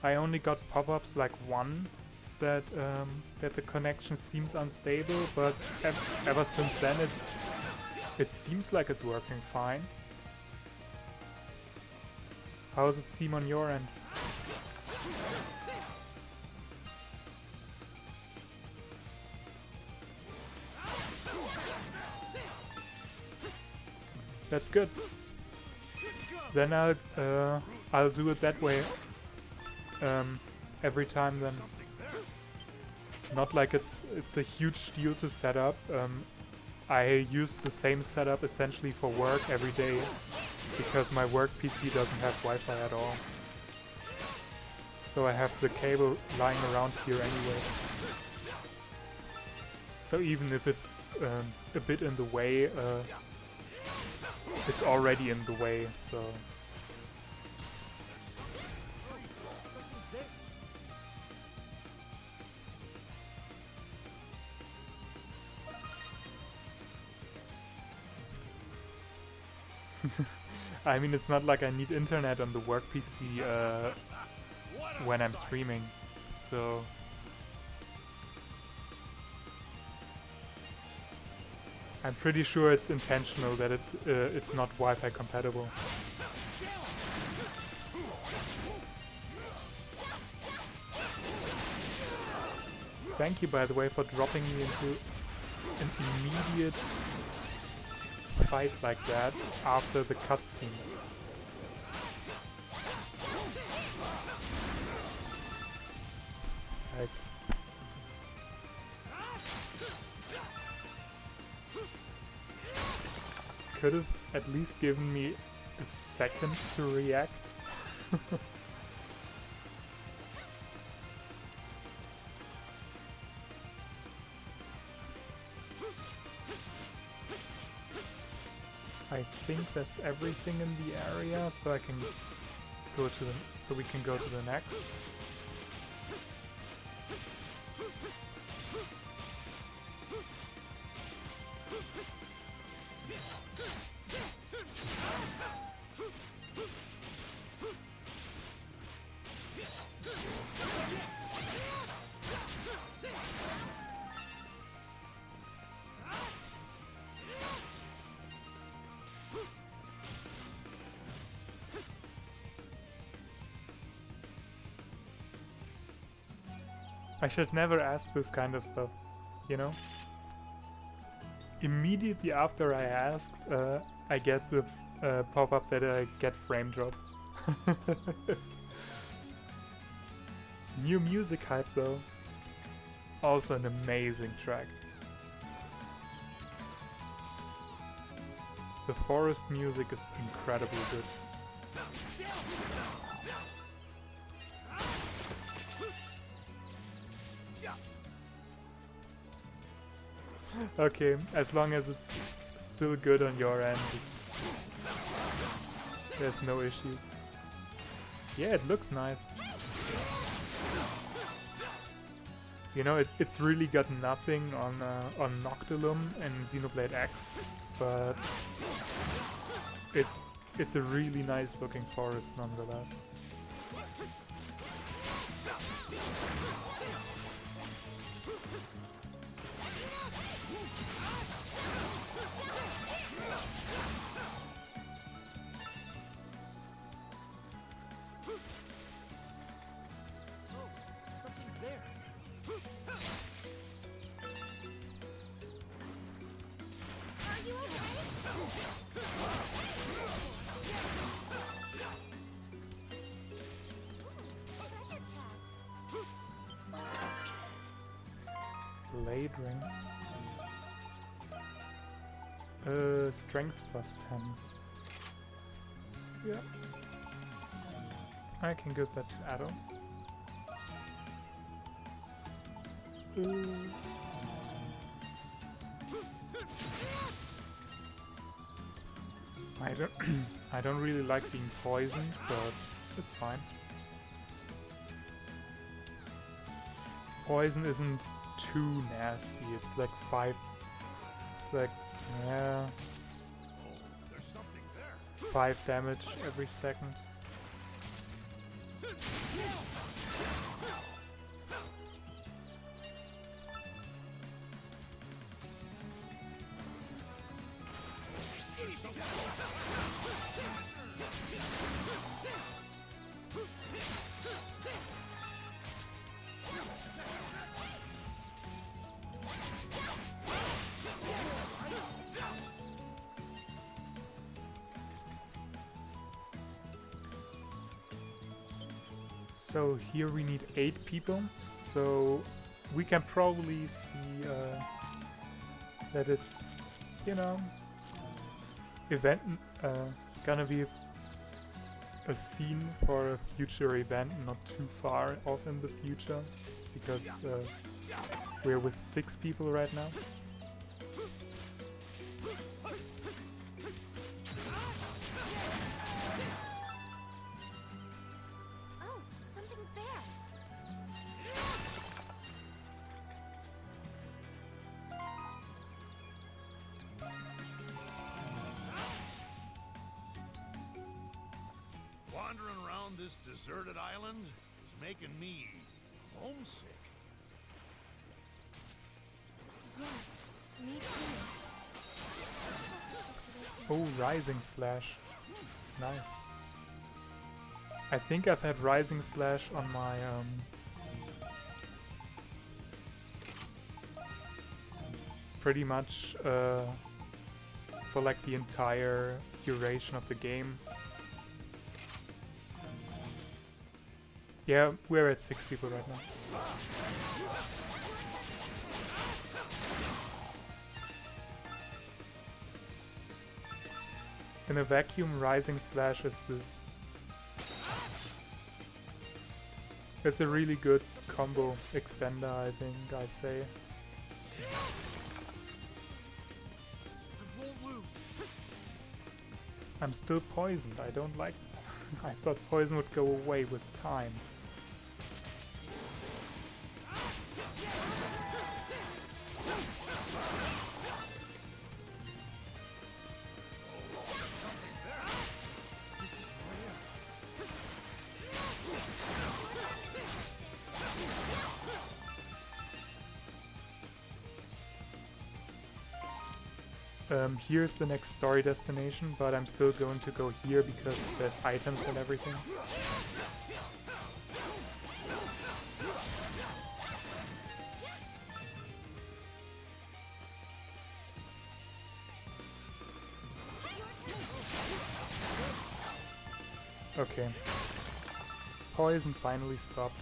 Speaker 1: I only got pop-ups like one that the connection seems unstable, but ever since then it seems like it's working fine. How does it seem on your end? That's good. Then I'll do it that way every time then. Not like it's a huge deal to set up. I use the same setup essentially for work every day because my work PC doesn't have Wi-Fi at all. So I have the cable lying around here anyways. So even if it's a bit in the way, it's already in the way, so...
Speaker 5: Something's there.
Speaker 1: I mean, it's not like I need internet on the work PC when I'm streaming, so... I'm pretty sure it's intentional that it's not Wi-Fi compatible. Thank you, by the way, for dropping me into an immediate fight like that after the cutscene. Like, could have at least given me a second to react. I think that's everything in the area, so I can go to the we can go to the next. I should never ask this kind of stuff, you know? Immediately after I asked, I get the pop-up that I get frame drops. New music hype though. Also an amazing track. The forest music is incredibly good. Okay, as long as it's still good on your end, there's no issues. Yeah, it looks nice. You know, it's really got nothing on Noctilum and Xenoblade X, but it's a really nice looking forest nonetheless.
Speaker 5: Something's there.
Speaker 3: Are you okay?
Speaker 1: Blade ring. Strength plus 10. Yeah. I can give that to Addo. I don't really like being poisoned, but it's fine. Poison isn't too nasty. It's like 5. It's like, yeah,
Speaker 4: Oh, there's something there.
Speaker 1: 5 damage every second. So here we need 8 people, so we can probably see that it's, you know, gonna be a scene for a future event, not too far off in the future, because we're with 6 people right now.
Speaker 3: Oh, something's there.
Speaker 4: Wandering around this deserted island is making me homesick.
Speaker 3: Yes, me too.
Speaker 1: Oh, Rising Slash. Nice. I think I've had Rising Slash on my pretty much for like the entire duration of the game. Yeah, we're at 6 people right now. In a vacuum, Rising Slash is this. It's a really good combo extender, I think I say.
Speaker 5: I won't lose.
Speaker 1: I'm still poisoned, I don't like I thought poison would go away with time.
Speaker 5: This is rare.
Speaker 1: Here's the next story destination, but I'm still going to go here because there's items and everything. Okay. Poison finally stopped.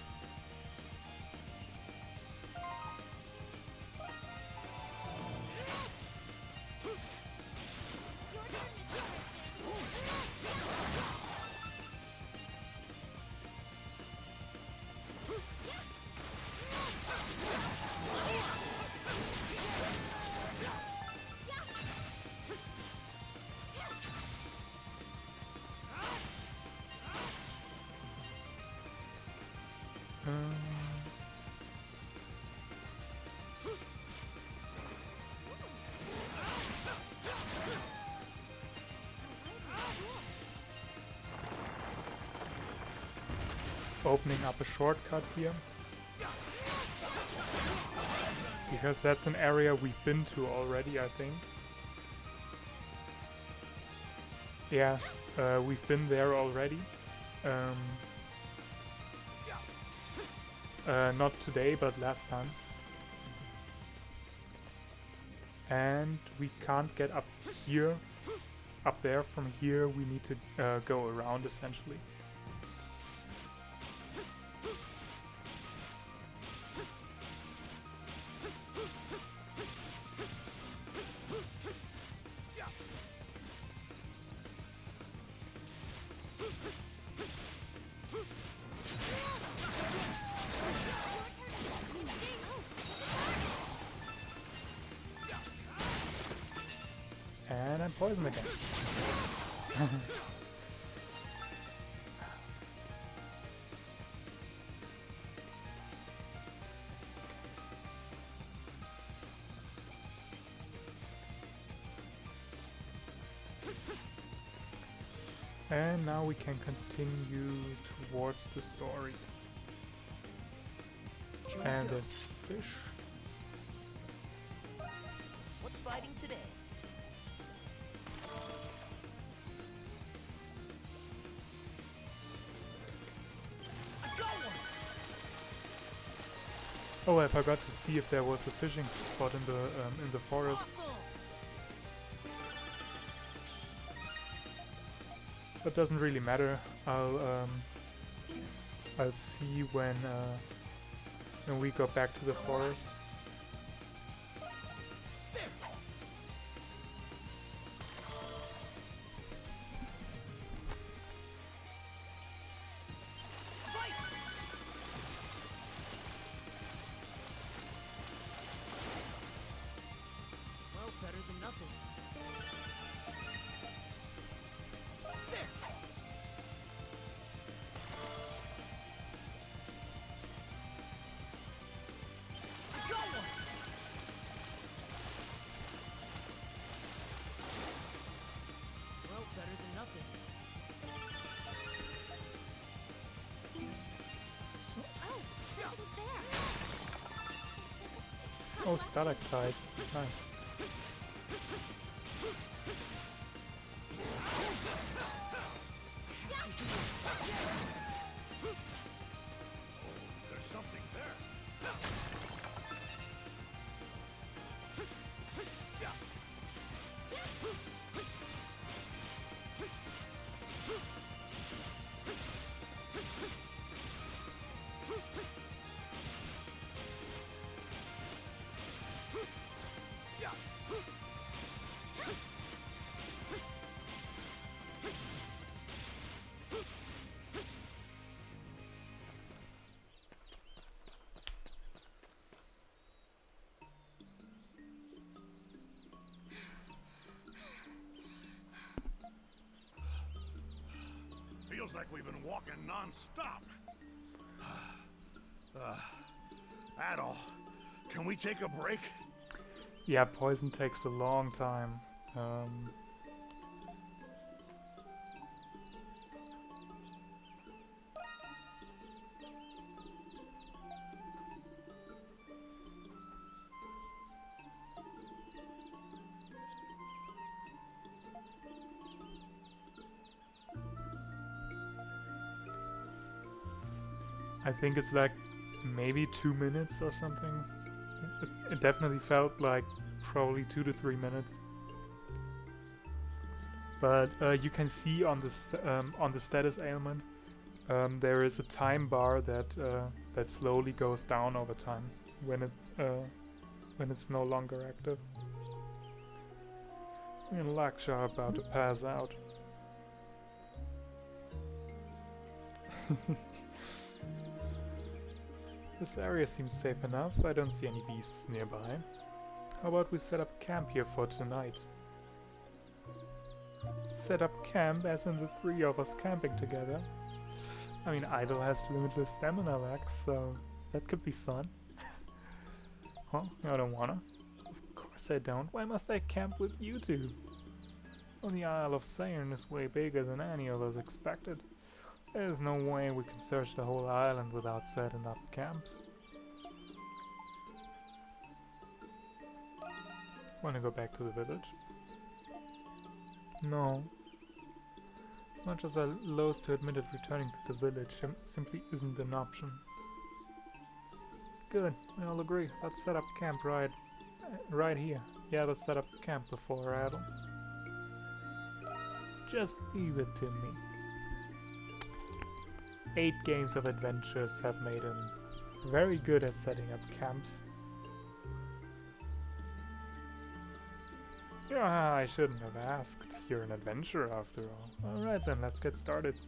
Speaker 1: Opening up a shortcut here. Because that's an area we've been to already, I think. Yeah, we've been there already. Not today, but last time. And we can't get up here, up there. From here we need to go around essentially. poison again. And now we can continue towards the story. And there's fish.
Speaker 2: What's biting today? I got one!
Speaker 1: Oh, I forgot to see if there was a fishing spot in the forest.
Speaker 2: Awesome!
Speaker 1: But doesn't really matter. I'll see when we go back to the forest.
Speaker 2: There! Fight! Well, better than nothing. There! I got one! Well, better than nothing.
Speaker 3: Oh, something's there.
Speaker 1: Oh, stalactites. Nice.
Speaker 4: There's something there. Feels like we've been walking non-stop. Adol, can we take a break?
Speaker 1: Yeah, poison takes a long time. I think it's like maybe 2 minutes or something. It definitely felt like probably 2 to 3 minutes. But you can see on the status ailment there is a time bar that slowly goes down over time when it's no longer active. Me and Laksha are about to pass out. This area seems safe enough. I don't see any beasts nearby. How about we set up camp here for tonight? Set up camp as in the 3 of us camping together. I mean, Idol has limitless stamina lax, so that could be fun. Huh? I don't wanna. Of course I don't. Why must I camp with you two? Well, the Isle of Sayrn is way bigger than any of us expected. There's no way we can search the whole island without setting up camps. Wanna go back to the village? No. As much as I loathe to admit it, returning to the village simply isn't an option. Good, we all agree. Let's set up camp right here. Yeah, let's set up camp before Adel. Just leave it to me. 8 games of adventures have made him very good at setting up camps. Yeah, I shouldn't have asked. You're an adventurer after all. Alright then, let's get started.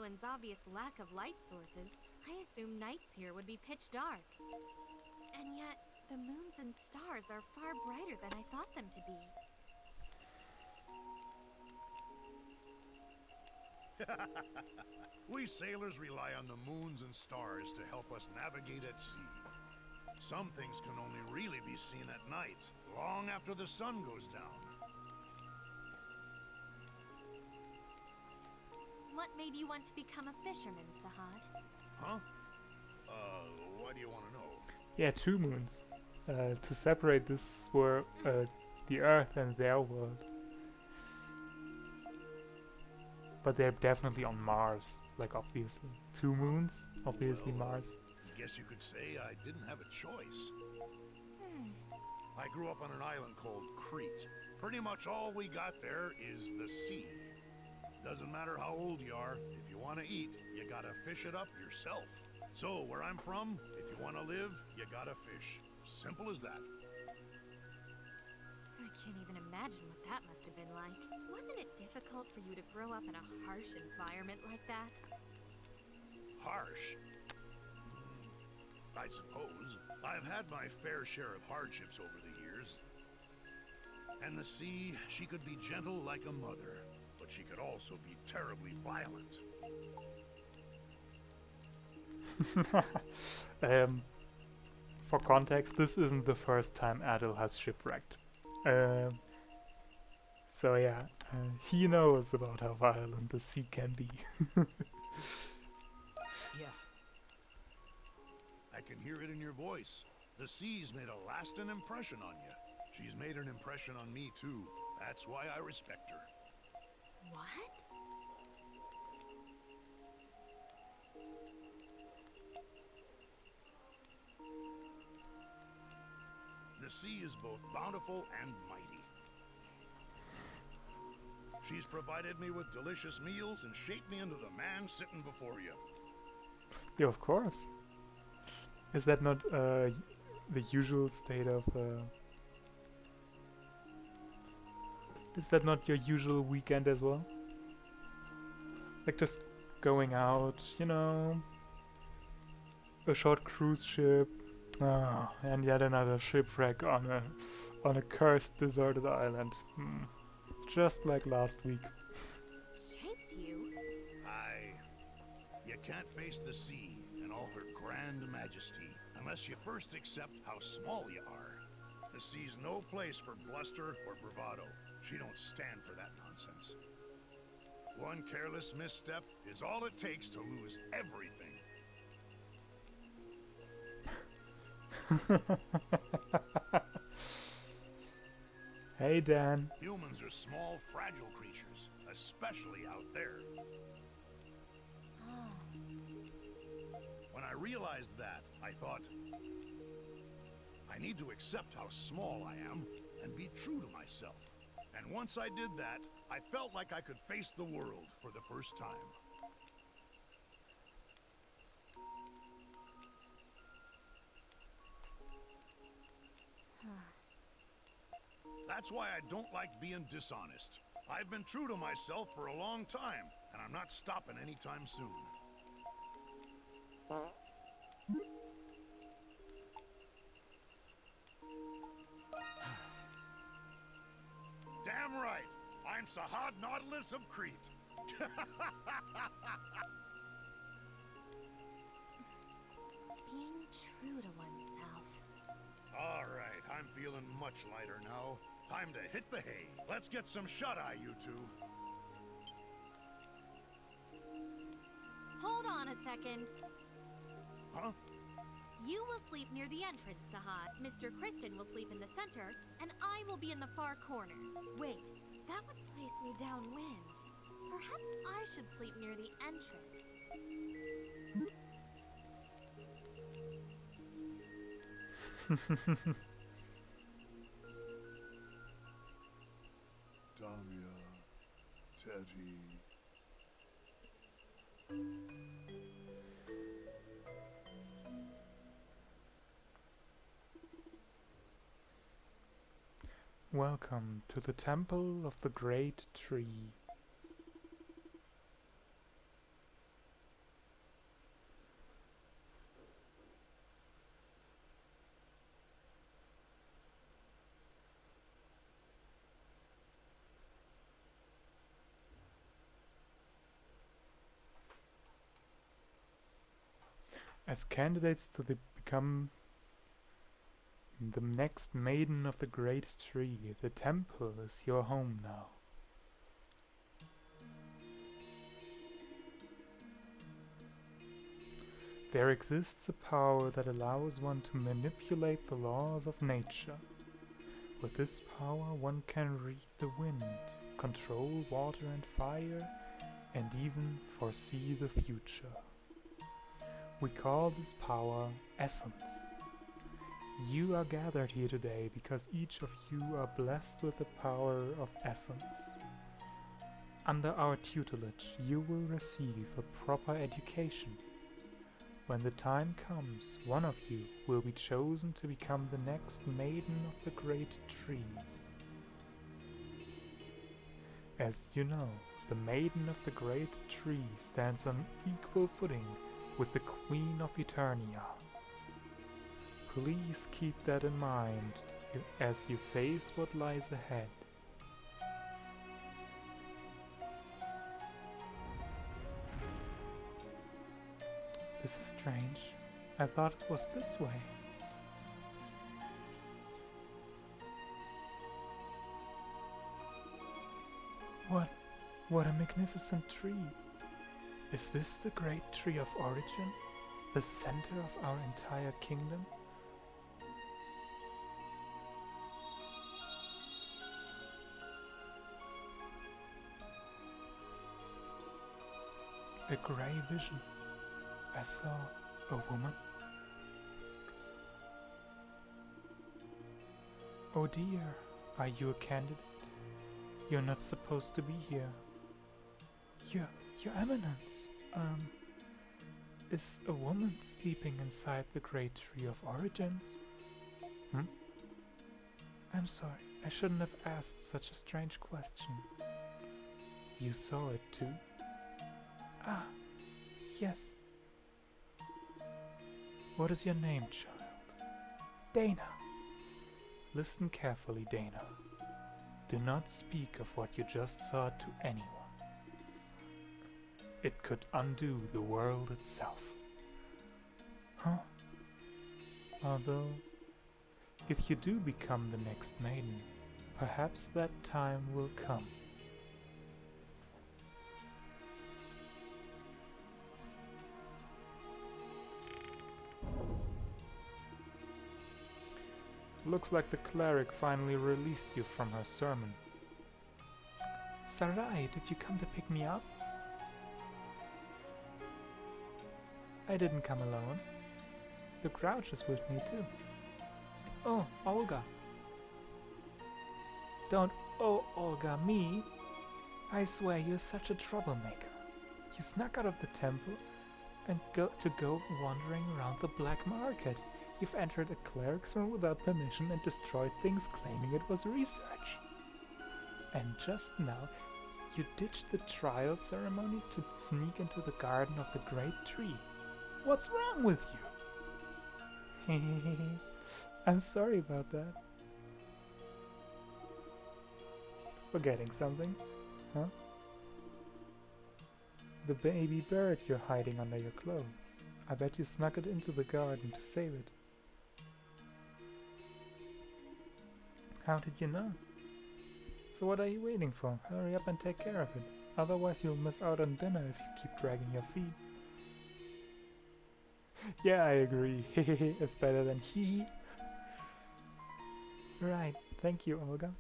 Speaker 3: island's obvious lack of light sources, I assumed nights here would be pitch dark. And yet, the moons and stars are far brighter than I thought them to be.
Speaker 4: We sailors rely on the moons and stars to help us navigate at sea. Some things can only really be seen at night, long after the sun goes down.
Speaker 3: What made you want to become a fisherman, Sahad?
Speaker 4: Huh? What do you want to know?
Speaker 1: Yeah, 2 moons. To separate this were the Earth and their world. But they're definitely on Mars, like obviously. 2 moons, obviously Mars.
Speaker 4: Guess you could say I didn't have a choice. I grew up on an island called Crete. Pretty much all we got there is the sea. Doesn't matter how old you are, if you want to eat, you gotta fish it up yourself. So, where I'm from, if you want to live, you gotta fish. Simple as that.
Speaker 3: I can't even imagine what that must have been like. Wasn't it difficult for you to grow up in a harsh environment like that?
Speaker 4: Harsh? I suppose. I've had my fair share of hardships over the years. And the sea, she could be gentle like a mother, but she could also be terribly violent.
Speaker 1: For context, this isn't the first time Adil has shipwrecked. So yeah, he knows about how violent the sea can be.
Speaker 5: Yeah.
Speaker 4: I can hear it in your voice. The sea's made a lasting impression on you. She's made an impression on me too. That's why I respect her.
Speaker 3: What?
Speaker 4: The sea is both bountiful and mighty. She's provided me with delicious meals and shaped me into the man sitting before you.
Speaker 1: Yeah, of course. Is that not the usual state of... Is that not your usual weekend as well? Like just going out, you know, a short cruise ship, and yet another shipwreck on a cursed deserted island. Just like last week.
Speaker 3: Shaped you?
Speaker 4: You can't face the sea in all her grand majesty unless you first accept how small you are. The sea's no place for bluster or bravado. She don't stand for that nonsense. One careless misstep is all it takes to lose everything.
Speaker 1: Hey, Dan.
Speaker 4: Humans are small, fragile creatures, especially out there. When I realized that, I thought, I need to accept how small I am and be true to myself. And once I did that, I felt like I could face the world for the first time. That's why I don't like being dishonest. I've been true to myself for a long time, and I'm not stopping anytime soon. Damn right! I'm Sahad Nautilus of Crete.
Speaker 3: Being true to oneself.
Speaker 4: All right, I'm feeling much lighter now. Time to hit the hay. Let's get some shut-eye, you two.
Speaker 3: Hold on a second.
Speaker 4: Huh?
Speaker 3: You will sleep near the entrance, Sahad. Mr. Kristen will sleep in the center, and I will be in the far corner. Wait, that would place me downwind. Perhaps I should sleep near the entrance.
Speaker 4: Damia, Teddy.
Speaker 1: Welcome to the Temple of the Great Tree. As candidates to become the next maiden of the great tree, the temple is your home now. There exists a power that allows one to manipulate the laws of nature. With this power one can read the wind, control water and fire, and even foresee the future. We call this power Essence. You are gathered here today because each of you are blessed with the power of Essence. Under our tutelage, you will receive a proper education. When the time comes, one of you will be chosen to become the next maiden of the great tree. As you know, the maiden of the great tree stands on equal footing with the Queen of Eternia. Please keep that in mind as you face what lies ahead. This is strange. I thought it was this way. What a magnificent tree! Is this the great tree of origin? The center of our entire kingdom? A grey vision. I saw a woman. Oh dear, are you a candidate? You're not supposed to be here. Your Eminence, is a woman sleeping inside the great tree of origins? I'm sorry, I shouldn't have asked such a strange question. You saw it too? Ah, yes. What is your name, child? Dana. Listen carefully, Dana. Do not speak of what you just saw to anyone. It could undo the world itself. Huh? Although, if you do become the next maiden, perhaps that time will come. Looks like the cleric finally released you from her sermon. Sarai, did you come to pick me up? I didn't come alone. The Grouch is with me too. Oh, Olga. Don't Olga me. I swear you're such a troublemaker. You snuck out of the temple and go wandering around the black market. You've entered a cleric's room without permission and destroyed things claiming it was research. And just now, you ditched the trial ceremony to sneak into the garden of the great tree. What's wrong with you? I'm sorry about that. Forgetting something? Huh? The baby bird you're hiding under your clothes. I bet you snuck it into the garden to save it. How did you know? So what are you waiting for? Hurry up and take care of it. Otherwise you'll miss out on dinner if you keep dragging your feet. Yeah, I agree. It's better than hee. Right, thank you, Olga.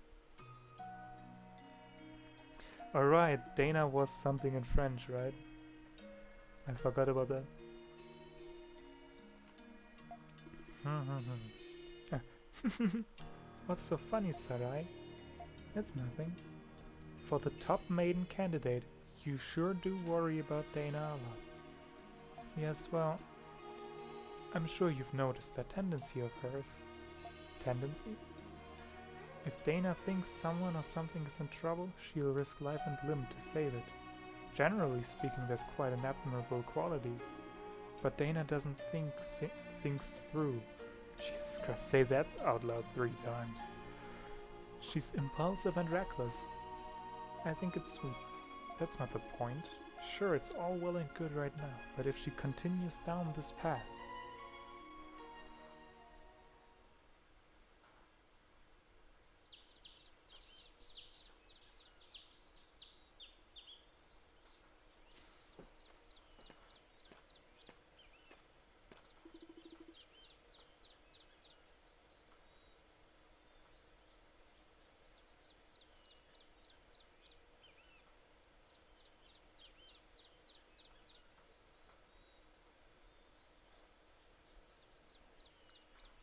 Speaker 1: Alright, Dana was something in French, right? I forgot about that. What's so funny, Sarai? It's nothing. For the top maiden candidate, you sure do worry about Dana a lot. Yes, well, I'm sure you've noticed that tendency of hers. Tendency? If Dana thinks someone or something is in trouble, she'll risk life and limb to save it. Generally speaking, that's quite an admirable quality. But Dana doesn't think things through. Jesus Christ, say that out loud 3 times. She's impulsive and reckless. I think it's sweet. That's not the point. Sure, it's all well and good right now, but if she continues down this path,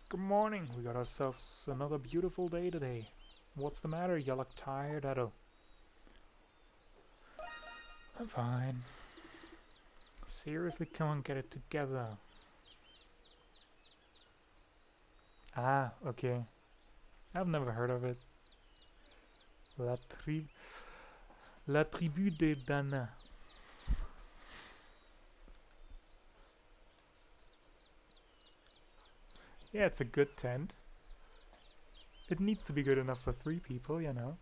Speaker 1: Good morning. We got ourselves another beautiful day today. What's the matter? You look tired, Edo. I'm fine. Seriously, come on, get it together. Ah, okay. I've never heard of it. La tribu des Dana. Yeah, it's a good tent. It needs to be good enough for 3 people, you know.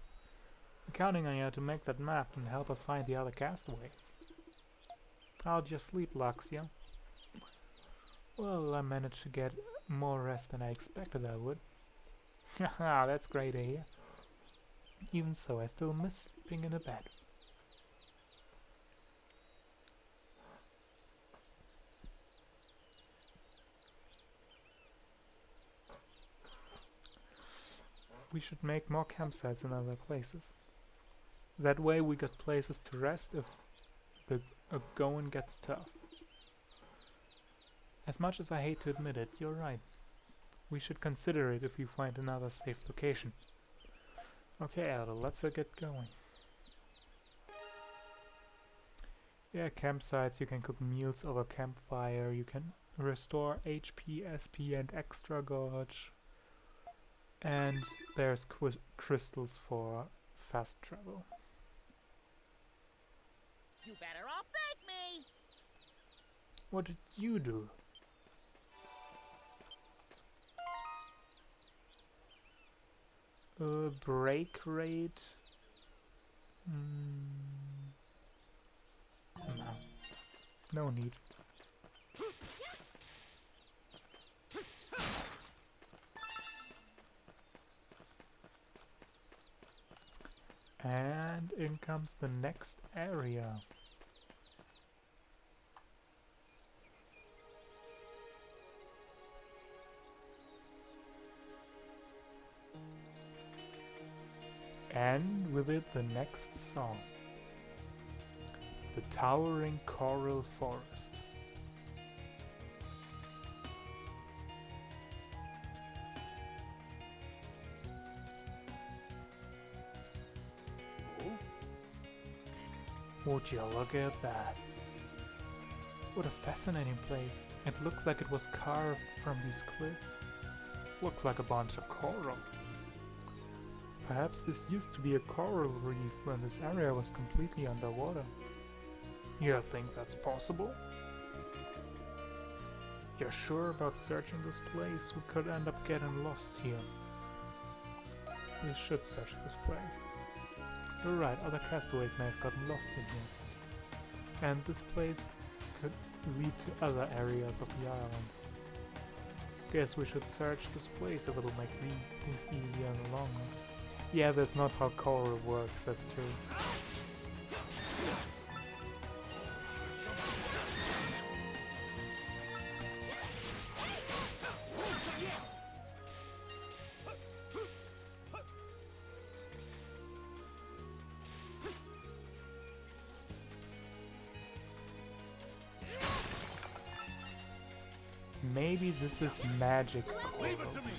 Speaker 1: I'm counting on you to make that map and help us find the other castaways. I'll just sleep, Luxia. Well, I managed to get more rest than I expected I would. Haha, that's great to hear. Even so, I still miss sleeping in a bed. We should make more campsites in other places. That way we got places to rest if the going gets tough. As much as I hate to admit it, you're right. We should consider it if we find another safe location. Okay, Ada, let's get going. Yeah, campsites, you can cook meals over campfire, you can restore HP, SP and extra gauge. And there's crystals for fast travel.
Speaker 2: You better all thank me!
Speaker 1: What did you do? Break rate? No need. And in comes the next area. And with it the next song. The Towering Coral Forest. Would you look at that? What a fascinating place. It looks like it was carved from these cliffs. Looks like a bunch of coral. Perhaps this used to be a coral reef when this area was completely underwater. You think that's possible? You're sure about searching this place? We could end up getting lost here. We should search this place. You're right, other castaways may have gotten lost in here. And this place could lead to other areas of the island. Guess we should search this place if it'll make these things easier in the long run. Yeah, that's not how coral works, that's true. Maybe this is magic coral.
Speaker 4: Leave it to me.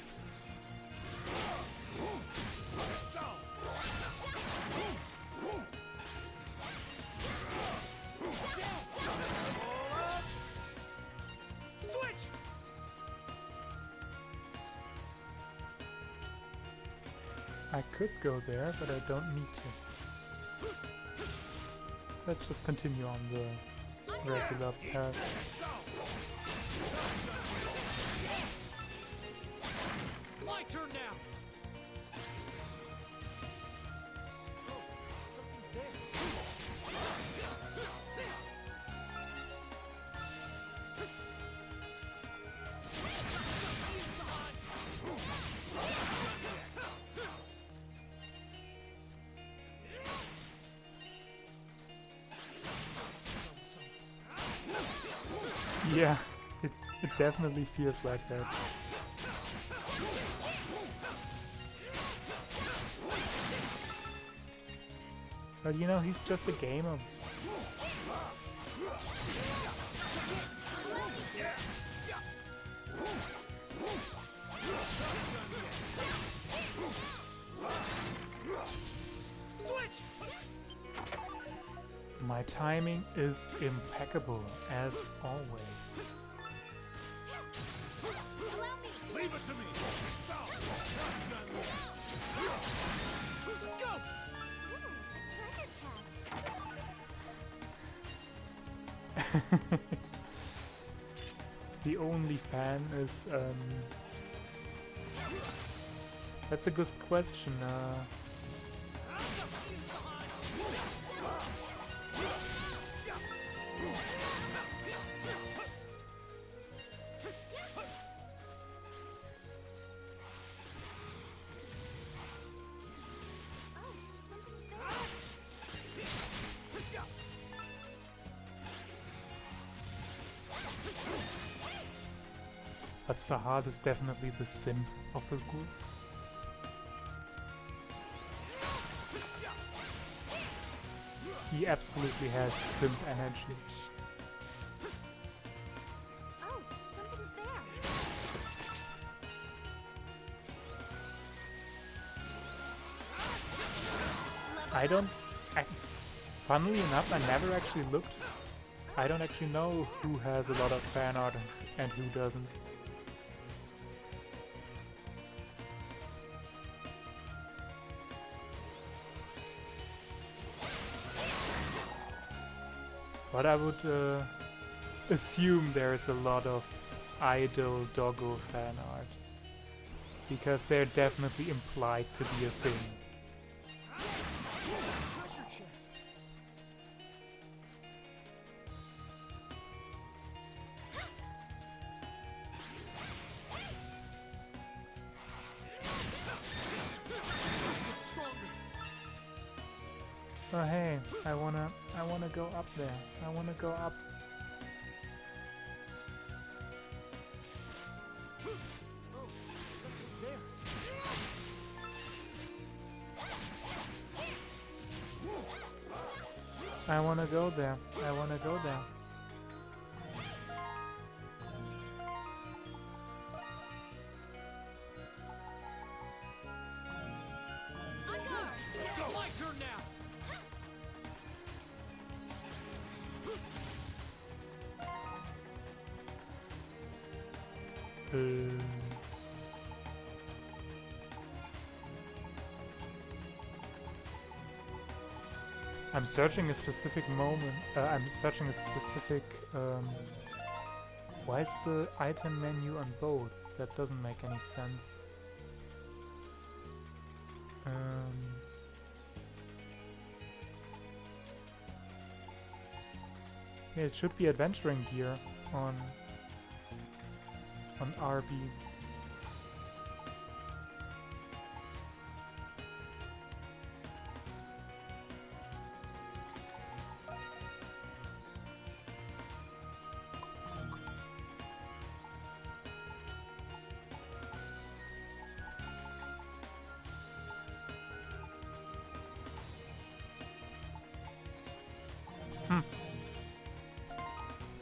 Speaker 2: Switch!
Speaker 1: I could go there, but I don't need to. Let's just continue on the regular path.
Speaker 2: My turn now! Oh, something's there.
Speaker 1: Yeah, it definitely feels like that. But you know, he's just a gamer. My timing is impeccable, as always.
Speaker 3: Allow me.
Speaker 4: Leave it to me! Stop!
Speaker 2: Let's go!
Speaker 3: Ooh, a treasure chest.
Speaker 1: The only fan is that's a good question.
Speaker 3: Oh, something's there.
Speaker 1: But Sahad is definitely the simp of the group. He absolutely has simp energy.
Speaker 3: Oh, something's there.
Speaker 1: I don't... funnily enough, I never actually looked. I don't actually know who has a lot of fan art and who doesn't. But I would assume there is a lot of idol doggo fan art. Because they're definitely implied to be a thing.
Speaker 2: Treasure chest. Get stronger.
Speaker 1: Oh hey, I wanna go up there. I wanna go up.
Speaker 2: Oh, something's there.
Speaker 1: I wanna go there. I wanna go there.
Speaker 3: On guard.
Speaker 2: Let's go. My turn now.
Speaker 1: I'm searching a specific moment. I'm searching a specific. Why is the item menu on both? That doesn't make any sense. Yeah, it should be adventuring gear on RB.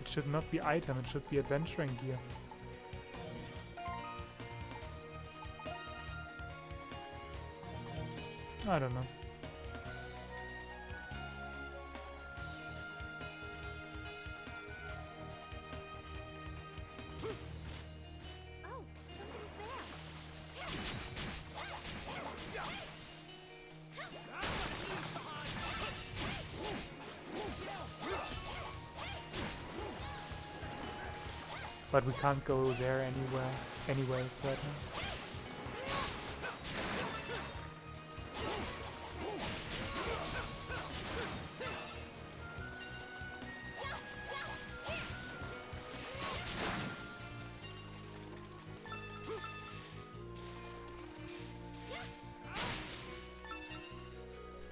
Speaker 1: It should not be item, it should be adventuring gear. I don't know.
Speaker 3: Oh, something's there.
Speaker 1: But we can't go there anywhere, anyways right now.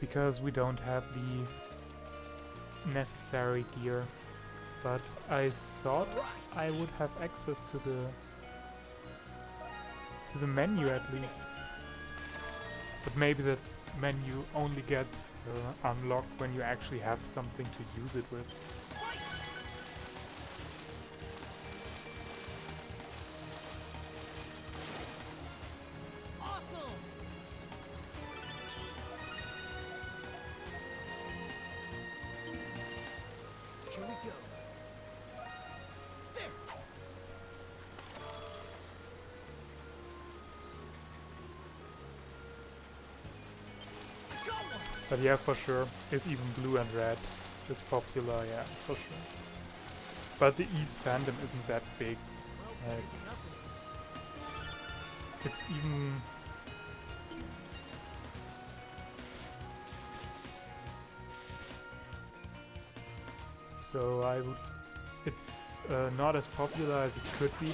Speaker 1: Because we don't have the necessary gear. But I thought I would have access to the menu at least. But maybe that menu only gets unlocked when you actually have something to use it with.
Speaker 2: Awesome.
Speaker 1: But yeah, for sure, if even blue and red is popular, yeah, for sure. But the East fandom isn't that big.
Speaker 2: Well,
Speaker 1: Like,
Speaker 2: maybe nothing.
Speaker 1: it's even... So I would... It's not as popular as it could be,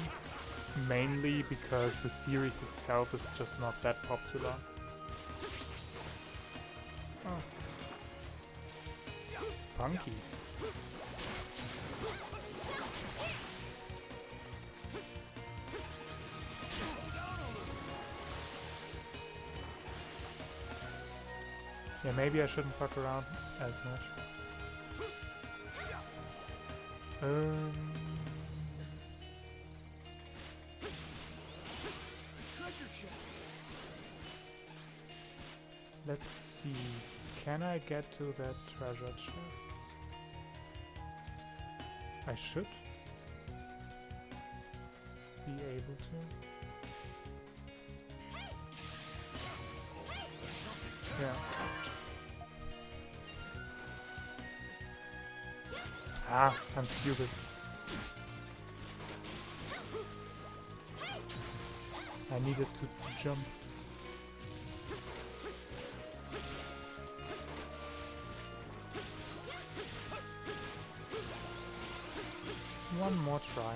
Speaker 1: mainly because the series itself is just not that popular. Oh. Funky. Yeah, maybe I shouldn't fuck around as much.
Speaker 2: Treasure chest.
Speaker 1: Let's see. Can I get to that treasure chest? I should be able to. Yeah. Ah, I'm stupid. I needed to jump. One more try.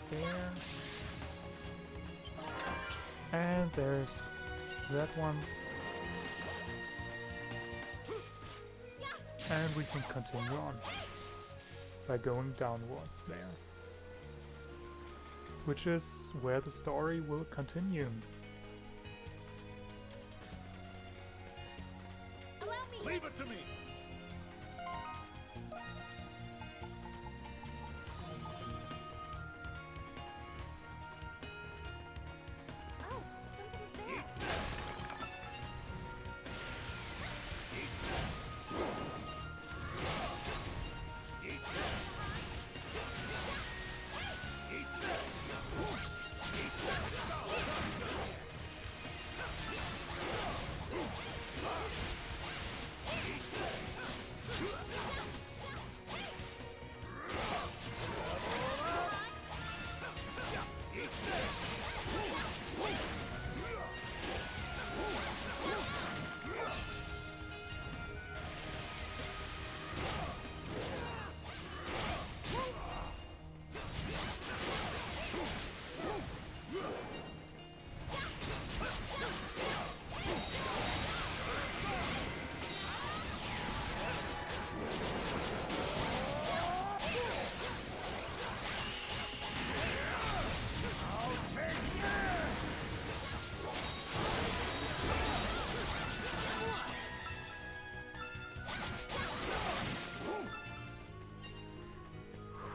Speaker 1: There. And there's that one. And we can continue on by going downwards there. Which is where the story will continue.
Speaker 3: Allow me.
Speaker 4: Leave it to me.
Speaker 3: Oh, something's there.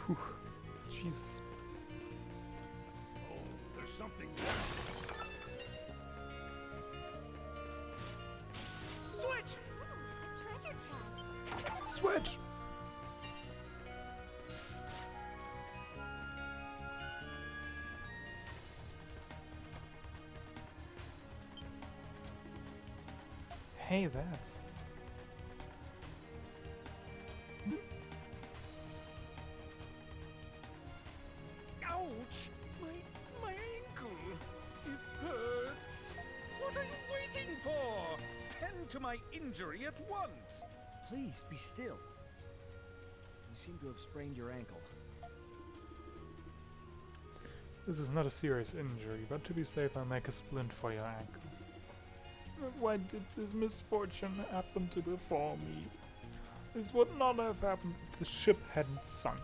Speaker 1: Whew. Jesus.
Speaker 4: Oh, there's something there.
Speaker 2: Switch!
Speaker 3: Ooh, a treasure chest.
Speaker 1: Switch! Hey, that's...
Speaker 5: Ouch! My ankle! It hurts! What are you waiting for? Tend to my injury at once!
Speaker 2: Please, be still. You seem to have sprained your ankle.
Speaker 1: This is not a serious injury, but to be safe I'll make a splint for your ankle. Why did this misfortune happen to befall me? This would not have happened if the ship hadn't sunk.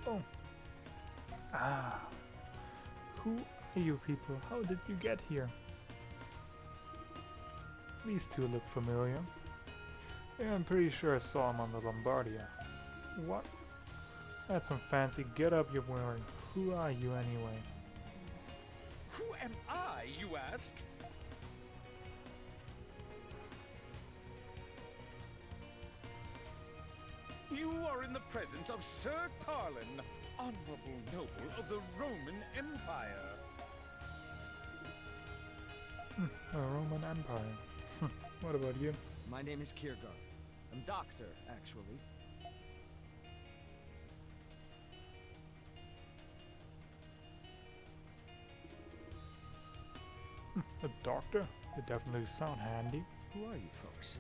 Speaker 1: Oh. Ah. Who are you people? How did you get here? These two look familiar. Yeah, I'm pretty sure I saw them on the Lombardia. What? That's some fancy get-up you're wearing. Who are you anyway?
Speaker 5: Who am I, you ask? You are in the presence of Sir Tarlin, honorable noble of the Roman Empire.
Speaker 1: A Roman Empire. What about you?
Speaker 2: My name is Kiergar. I'm doctor, actually.
Speaker 1: A doctor? You definitely sound handy.
Speaker 2: Who are you folks?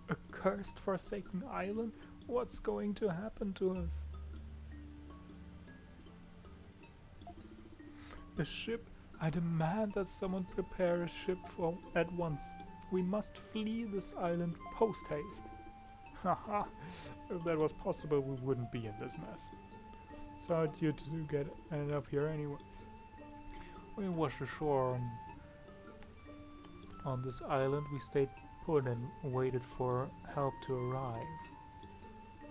Speaker 1: A cursed, forsaken island? What's going to happen to us? A ship? I demand that someone prepare a ship for at once. We must flee this island post-haste. Haha, if that was possible, we wouldn't be in this mess. Sorry you to end up here anyways. We washed ashore on this island. We stayed put and waited for help to arrive.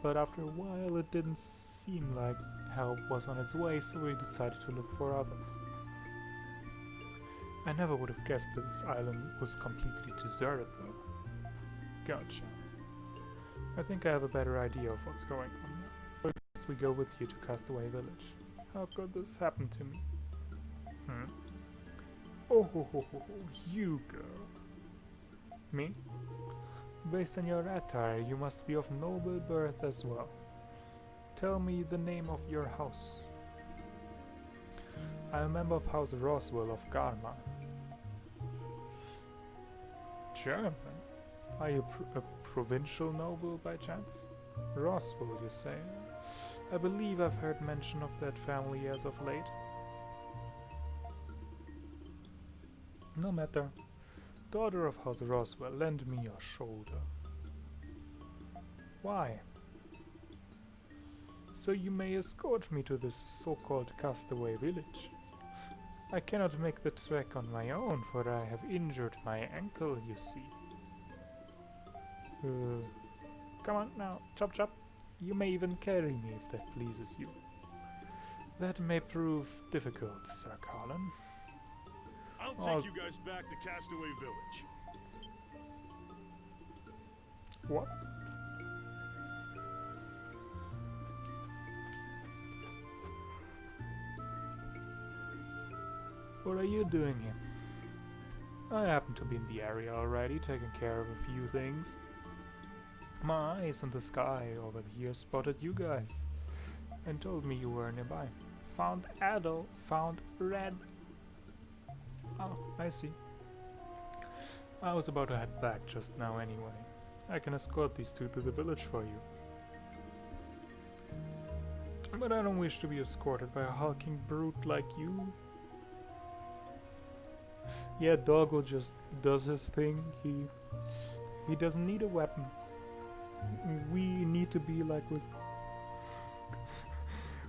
Speaker 1: But after a while it didn't seem like help was on its way, so we decided to look for others. I never would have guessed that this island was completely deserted though. Gotcha. I think I have a better idea of what's going on now. First we go with you to Castaway Village. How could this happen to me? Oh ho ho ho ho, you girl. Me? Based on your attire, you must be of noble birth as well. Tell me the name of your house. I am a member of House Roswell of Garma. German? Are you a provincial noble by chance? Roswell, you say? I believe I've heard mention of that family as of late. No matter. Daughter of House Roswell, lend me your shoulder. Why? So you may escort me to this so-called Castaway Village. I cannot make the trek on my own, for I have injured my ankle, you see. Come on now, chop chop. You may even carry me if that pleases you. That may prove difficult, Sir Colin.
Speaker 6: I'll take you guys back to Castaway Village.
Speaker 1: What? What are you doing here? I happen to be in the area already, taking care of a few things. My eyes in the sky over here spotted you guys and told me you were nearby. Found Adol, found Red. Oh, I see. I was about to head back just now anyway. I can escort these two to the village for you. But I don't wish to be escorted by a hulking brute like you. Yeah, Doggo just does his thing. He doesn't need a weapon. We need to be like with...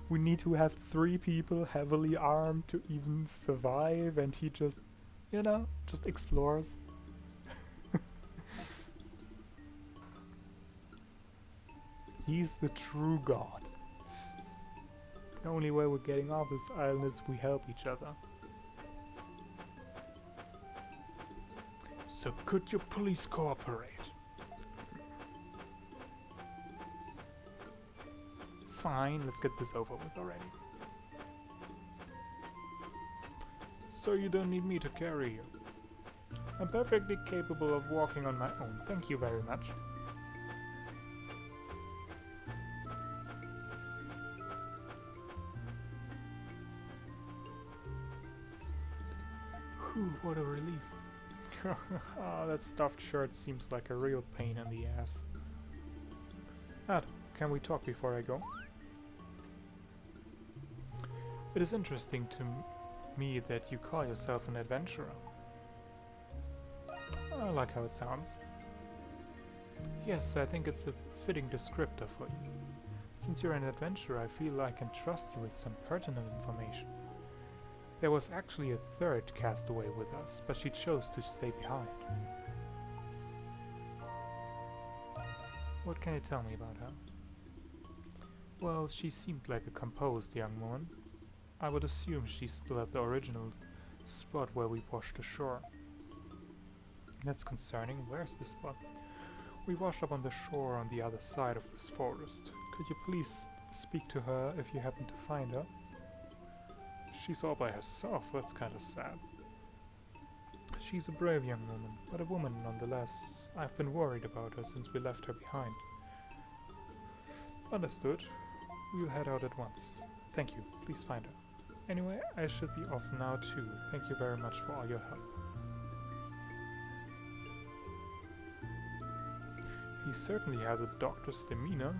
Speaker 1: we need to have 3 people heavily armed to even survive, and he just, you know, just explores. He's the true god. The only way we're getting off this island is if we help each other. So could you please cooperate? Fine, let's get this over with already. So you don't need me to carry you. I'm perfectly capable of walking on my own. Thank you very much. Whew, what a relief. Oh, that stuffed shirt seems like a real pain in the ass. Ad, can we talk before I go? It is interesting to me that you call yourself an adventurer. I like how it sounds. Yes, I think it's a fitting descriptor for you. Since you're an adventurer, I feel I can trust you with some pertinent information. There was actually a 3rd castaway with us, but she chose to stay behind. What can you tell me about her? Well, she seemed like a composed young woman. I would assume she's still at the original spot where we washed ashore. That's concerning. Where's the spot? We washed up on the shore on the other side of this forest. Could you please speak to her if you happen to find her? She's all by herself. That's kind of sad. She's a brave young woman, but a woman nonetheless. I've been worried about her since we left her behind. Understood. We'll head out at once. Thank you. Please find her. Anyway, I should be off now too. Thank you very much for all your help. He certainly has a doctor's demeanor.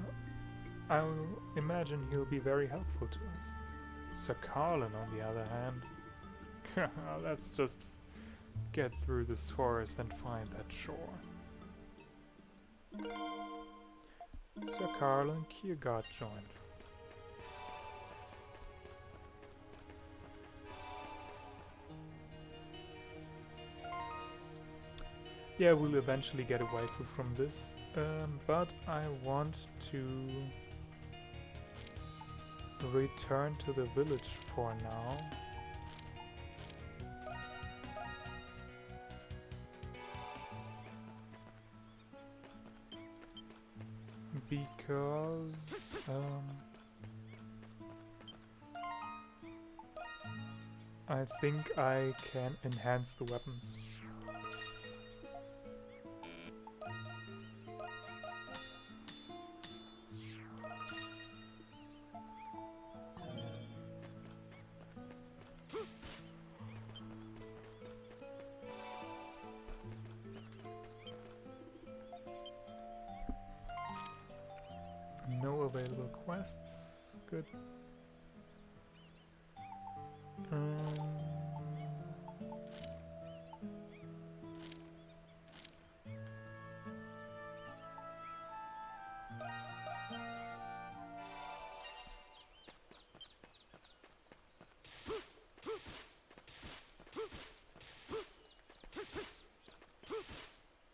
Speaker 1: I'll imagine he'll be very helpful to us. Sir Carlin, on the other hand... Let's just get through this forest and find that shore. Sir Carlin, Kiergaard joined. Yeah, we'll eventually get away from this, but I want to return to the village for now. Because I think I can enhance the weapons. No available quests. Good.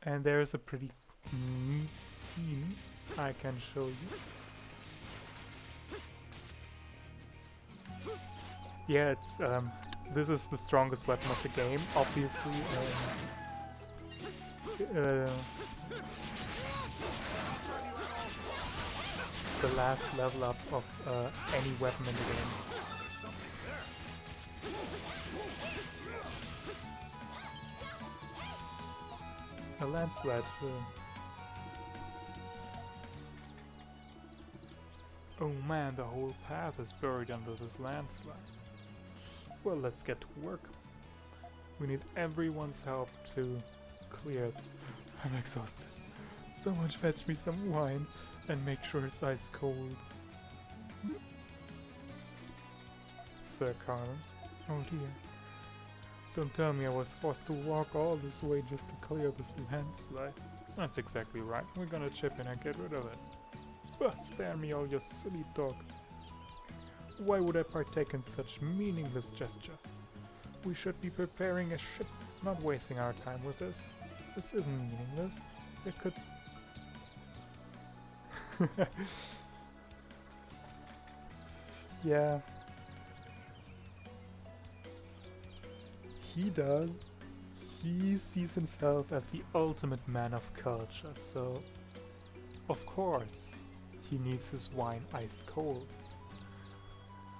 Speaker 1: And there's a pretty neat scene I can show you. Yeah, it's this is the strongest weapon of the game, obviously. The last level up of any weapon in the game. A landslide. Oh man, the whole path is buried under this landslide. Well, let's get to work. We need everyone's help to clear this. I'm exhausted. Someone fetch me some wine and make sure it's ice cold. Sir Carlin. Oh dear. Don't tell me I was forced to walk all this way just to clear this landslide. That's exactly right. We're gonna chip in and get rid of it. Spare me all your silly talk. Why would I partake in such meaningless gesture? We should be preparing a ship, not wasting our time with this. This isn't meaningless. It could... Yeah. He does. He sees himself as the ultimate man of culture, so... Of course. He needs his wine ice cold.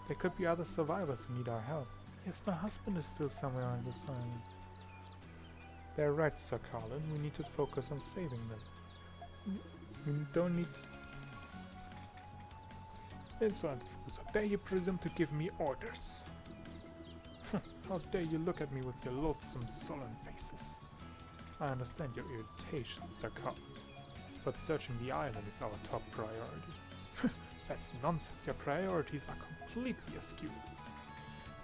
Speaker 1: There could be other survivors who need our help. Yes, my husband is still somewhere on this island. They're right, Sir Carlin. We need to focus on saving them. We don't need... Insolent fools, how dare you presume to give me orders? How dare you look at me with your loathsome, sullen faces? I understand your irritation, Sir Carlin. But searching the island is our top priority. That's nonsense. Your priorities are completely askew.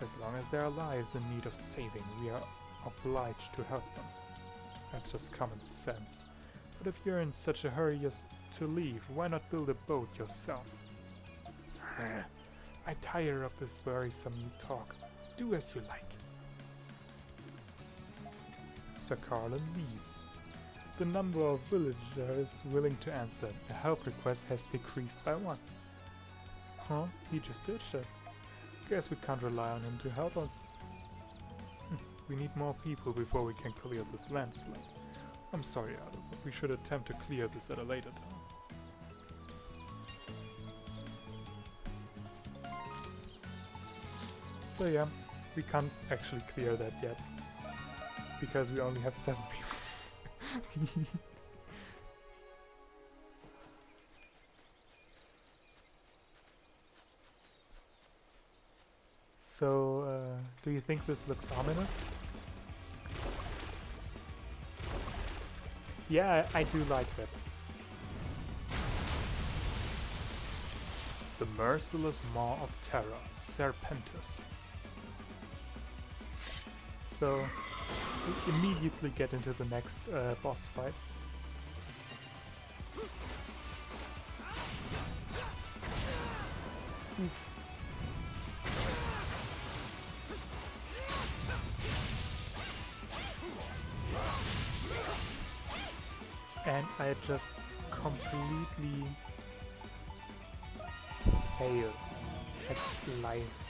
Speaker 1: As long as there are lives in need of saving, we are obliged to help them. That's just common sense. But if you're in such a hurry just to leave, why not build a boat yourself? I tire of this worrisome new talk. Do as you like. Sir Carlin leaves. The number of villagers willing to answer the help request has decreased by 1. Huh? He just ditched us. Guess we can't rely on him to help us. We need more people before we can clear this landslide. I'm sorry, Ado, but we should attempt to clear this at a later time. So yeah, we can't actually clear that yet, because we only have 7 people. So, do you think this looks ominous? Yeah, I do like that. The Merciless Maw of Terror, Serpentis. So, we immediately get into the next boss fight. Oof. And I just completely failed at life.